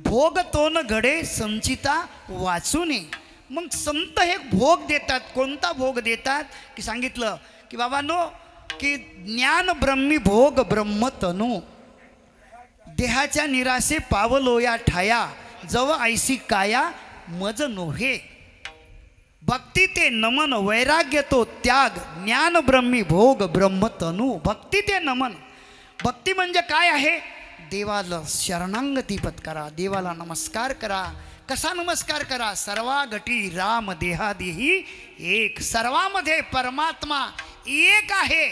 भोग तो न घडे संचिता वाचू नये. मग संत हे भोग देतात. कोणता भोग देतात? की सांगितलं की बाबांनो की ज्ञान ब्रह्मी भोग ब्रह्मतनू. देहाच्या निराशे पावलो या ठाया जव ऐसी काया मज नोहे. भक्ती ते नमन वैराग्य तो त्याग ज्ञान ब्रह्मी भोग ब्रह्मतनू. भक्ती ते नमन. भक्ती म्हणजे काय आहे? देवाला शरणांगती पत्करा, देवाला नमस्कार करा. कसा नमस्कार करा? सर्वा घटी राम देहादेही एक. सर्वामध्ये परमात्मा एक आहे.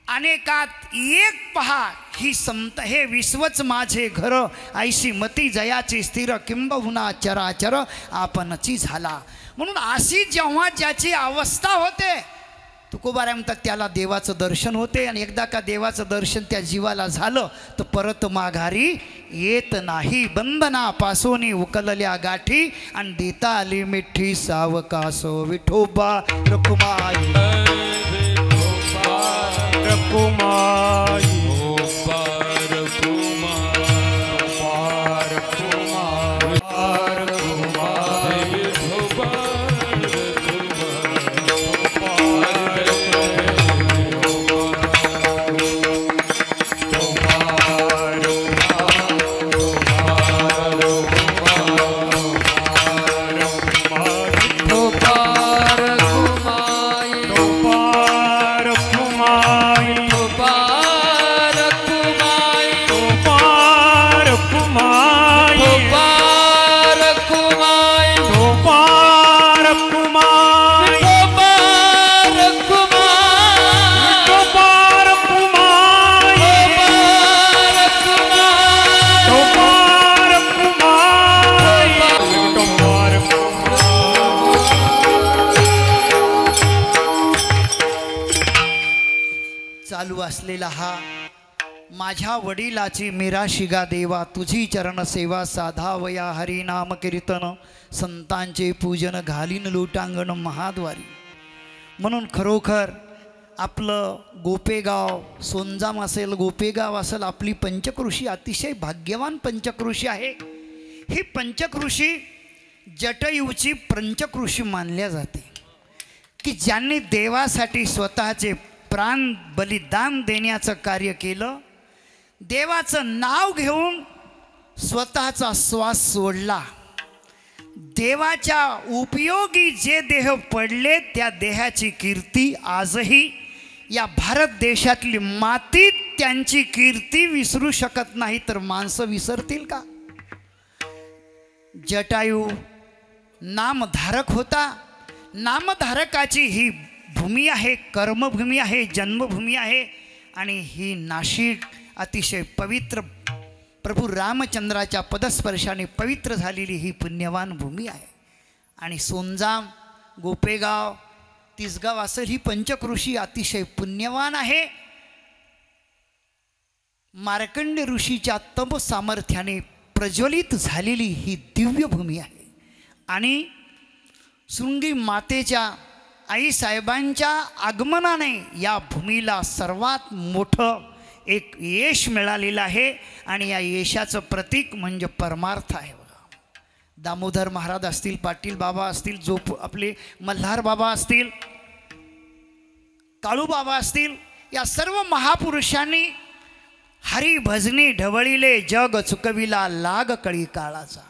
अनेकात एक पहा ही संत. हे विश्वच माझे घर ऐशी मती जयाची स्थिर किंबहुना चराचर आपणची झाला. म्हणून अशी जेव्हा ज्याची अवस्था होते तुकोबाराय म्हणतात त्याला देवाचं दर्शन होते. आणि एकदा का देवाचं दर्शन त्या जीवाला झालं तर परत माघारी येत नाही. बंधनापासून उकलल्या गाठी आणि देता आली मिठी सावकास विठोबा रखुमाई रखुमाई चालू असलेला हा माझ्या वडिलाची मीरा शिगा देवा तुझी चरण सेवा साधावया हरिनाम कीर्तन संतांचे पूजन घालीन लोटांगण महाद्वारी. म्हणून खरोखर आपलं गोपेगाव सोनजाम असेल गोपेगाव असेल आपली पंचकृषी अतिशय भाग्यवान पंचकृषी आहे. ही पंचकृषी जटयूची पंचकृषी मानल्या जाते की ज्यांनी देवासाठी स्वतःचे प्राण बलिदान देण्याचं कार्य केलं. देवाचं नाव घेऊन स्वतःचा श्वास सोडला. देवाच्या उपयोगी जे देह पडले त्या देहाची कीर्ती आजही या भारत देशातली माती त्यांची कीर्ती विसरू शकत नाही. तर माणसं विसरतील का? जटायू नामधारक होता. नामधारकाची ही भूमी आहे, कर्मभूमी आहे, जन्मभूमी आहे. आणि ही नाशिक अतिशय पवित्र प्रभू रामचंद्राच्या पदस्पर्शाने पवित्र झालेली ही पुण्यवान भूमी आहे. आणि सोनजाम गोपेगाव तिसगाव असेल ही पंचकृषी अतिशय पुण्यवान आहे. मार्कंड ऋषीच्या तप सामर्थ्याने प्रज्वलित झालेली ही दिव्य भूमी आहे. आणि शृंगी मातेच्या आईसाहेबांच्या आगमनाने या भूमीला सर्वात मोठं एक यश मिळालेलं आहे. आणि या यशाचं प्रतीक म्हणजे परमार्थ आहे. बघा, दामोदर महाराज असतील, पाटील बाबा असतील, आपले मल्हार बाबा असतील, काळू बाबा असतील, या सर्व महापुरुषांनी हरी भजनी ढवळिले जग चुकविला लाग कळी काळाचा.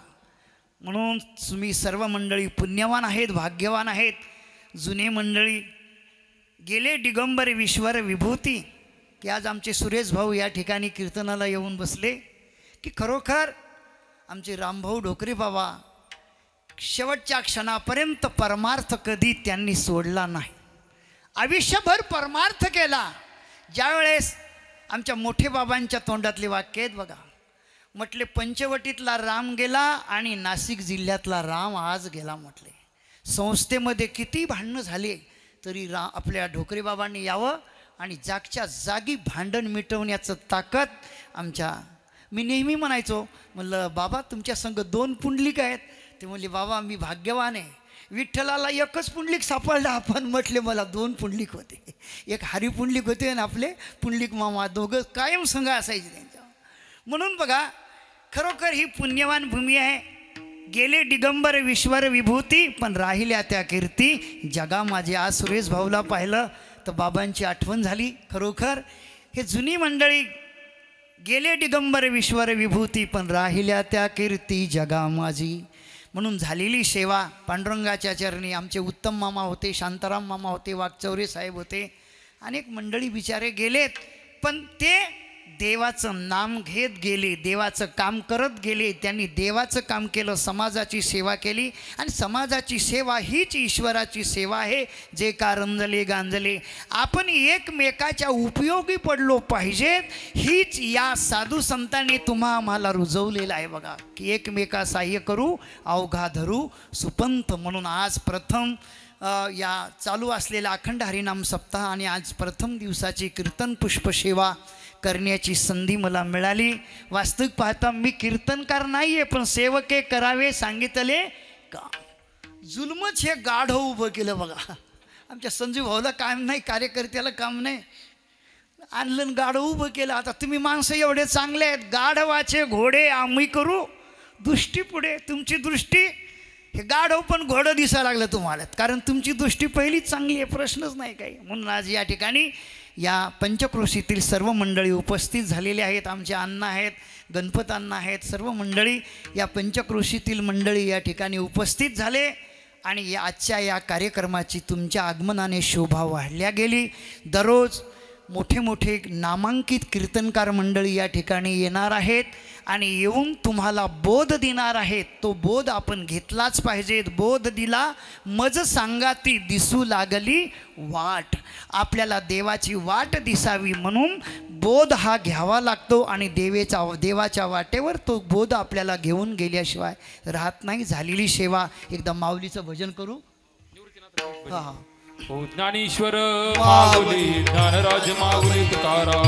म्हणून तुम्ही सर्व मंडळी पुण्यवान आहेत, भाग्यवान आहेत. जुने मंडळी गेले दिगंबर विश्वर विभूती की आज आमचे सुरेश भाऊ या ठिकाणी कीर्तनाला येऊन बसले की खरोखर आमचे रामभाऊ ढोकरे बाबा शेवटच्या क्षणापर्यंत परमार्थ कधी त्यांनी सोडला नाही. आयुष्यभर परमार्थ केला. ज्यावेळेस आमच्या मोठे बाबांच्या तोंडातले वाक्य आहेत बघा, म्हटले पंचवटीतला राम गेला आणि नाशिक जिल्ह्यातला राम आज गेला. म्हटले संस्थेमध्ये किती भांडणं झाले तरी आपल्या ढोकरे बाबांनी यावं आणि जागच्या जागी भांडण मिटवण्याचं ताकद आमच्या. मी नेहमी म्हणायचो, म्हणलं बाबा तुमच्या संग 2 पुंडलिक आहेत. ते म्हणले बाबा मी भाग्यवान आहे, विठ्ठलाला एकच पुंडलिक सापडला. आपण म्हटले मला 2 पुंडलिक होते, एक हरी पुंडलिक होते आणि आपले पुंडलिक मामा, दोघं कायम संघ असायचे त्यांच्या. म्हणून बघा खरोखर ही पुण्यवान भूमी आहे. गेले दिगंबर विश्वर विभूती, पण राहिल्या त्या कीर्ती जगा माझे. आज सुरेश भाऊला पाहिलं तर बाबांची आठवण झाली. खरोखर हे जुनी मंडळी, गेले दिगंबर विश्वर विभूती, पण राहिल्या त्या कीर्ती जगा माझी. म्हणून झालेली सेवा पांडुरंगाच्या चरणी. आमचे उत्तम मामा होते, शांताराम मामा होते, वागचौरे साहेब होते, अनेक मंडळी बिचारे गेलेत, पण ते देवाचं नाम घेत गेले, देवाचं काम करत गेले. त्यांनी देवाचं काम केलं, समाजाची सेवा केली, आणि समाजाची सेवा हीच ईश्वराची सेवा आहे. जे का रंजले गांजले, आपण एकमेकाच्या उपयोगी पडलो पाहिजेत, हीच या साधू संतांनी तुम्हा आम्हाला रुजवलेलं आहे बघा, की एकमेका सहाय्य करू अवघा धरू सुपंथ. म्हणून आज प्रथम या चालू असलेला अखंड हरिनाम सप्ताह आणि आज प्रथम दिवसाची कीर्तन पुष्पसेवा करण्याची संधी मला मिळाली. वास्तविक पाहता मी कीर्तनकार नाही आहे, पण सेवके करावे सांगितले का. जुलमच हे गाढ उभं केलं बघा. आमच्या संजू भाऊला काम नाही, कार्यकर्त्याला काम नाही, आणलं गाढ उभं केलं. आता तुम्ही माणसं एवढे चांगले आहेत, गाढवाचे घोडे आम्ही करू दृष्टी पुढे. तुमची दृष्टी हे गाढव पण घोडं दिसायला लागलं तुम्हाला, कारण तुमची दृष्टी पहिलीच चांगली आहे, प्रश्नच नाही काही. म्हणून आज या ठिकाणी या पंचक्रोशीतील सर्व मंडळी उपस्थित झालेले आहेत. आमचे अण्णा आहेत, गणपत अण्णा आहेत, सर्व मंडळी या पंचक्रोशीतील मंडळी या ठिकाणी उपस्थित झाले. आणि या आजच्या या कार्यक्रमाची तुमच्या आगमनाने शोभा वाढल्या गेली. दररोज मोठे मोठे नामांकित कीर्तनकार मंडळी या ठिकाणी येणार आहेत आणि येऊन तुम्हाला बोध देणार आहेत. तो बोध आपण घेतलाच पाहिजे. बोध दिला मज सांगाती दिसू लागली वाट. आपल्याला देवाची वाट दिसावी म्हणून बोध हा घ्यावा लागतो, आणि देवाच्या वाटेवर तो बोध आपल्याला घेऊन गेल्याशिवाय राहत नाही. झालेली सेवा एकदा माऊलीचं भजन करू. हां हां. ओ ज्ञानेश्वर माऊली, ज्ञानराज माऊली तुकाराम,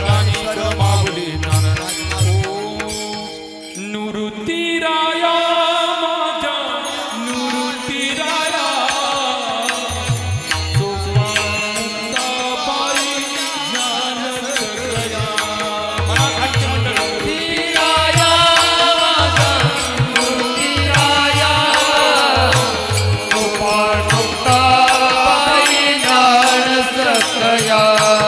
ज्ञानेश्वर माऊली ज्ञानराज. निवृत्ती राया माझा, निवृत्ती राया, सोपानंदा पायी ज्ञान सगळया. मला खालचे मंडळ या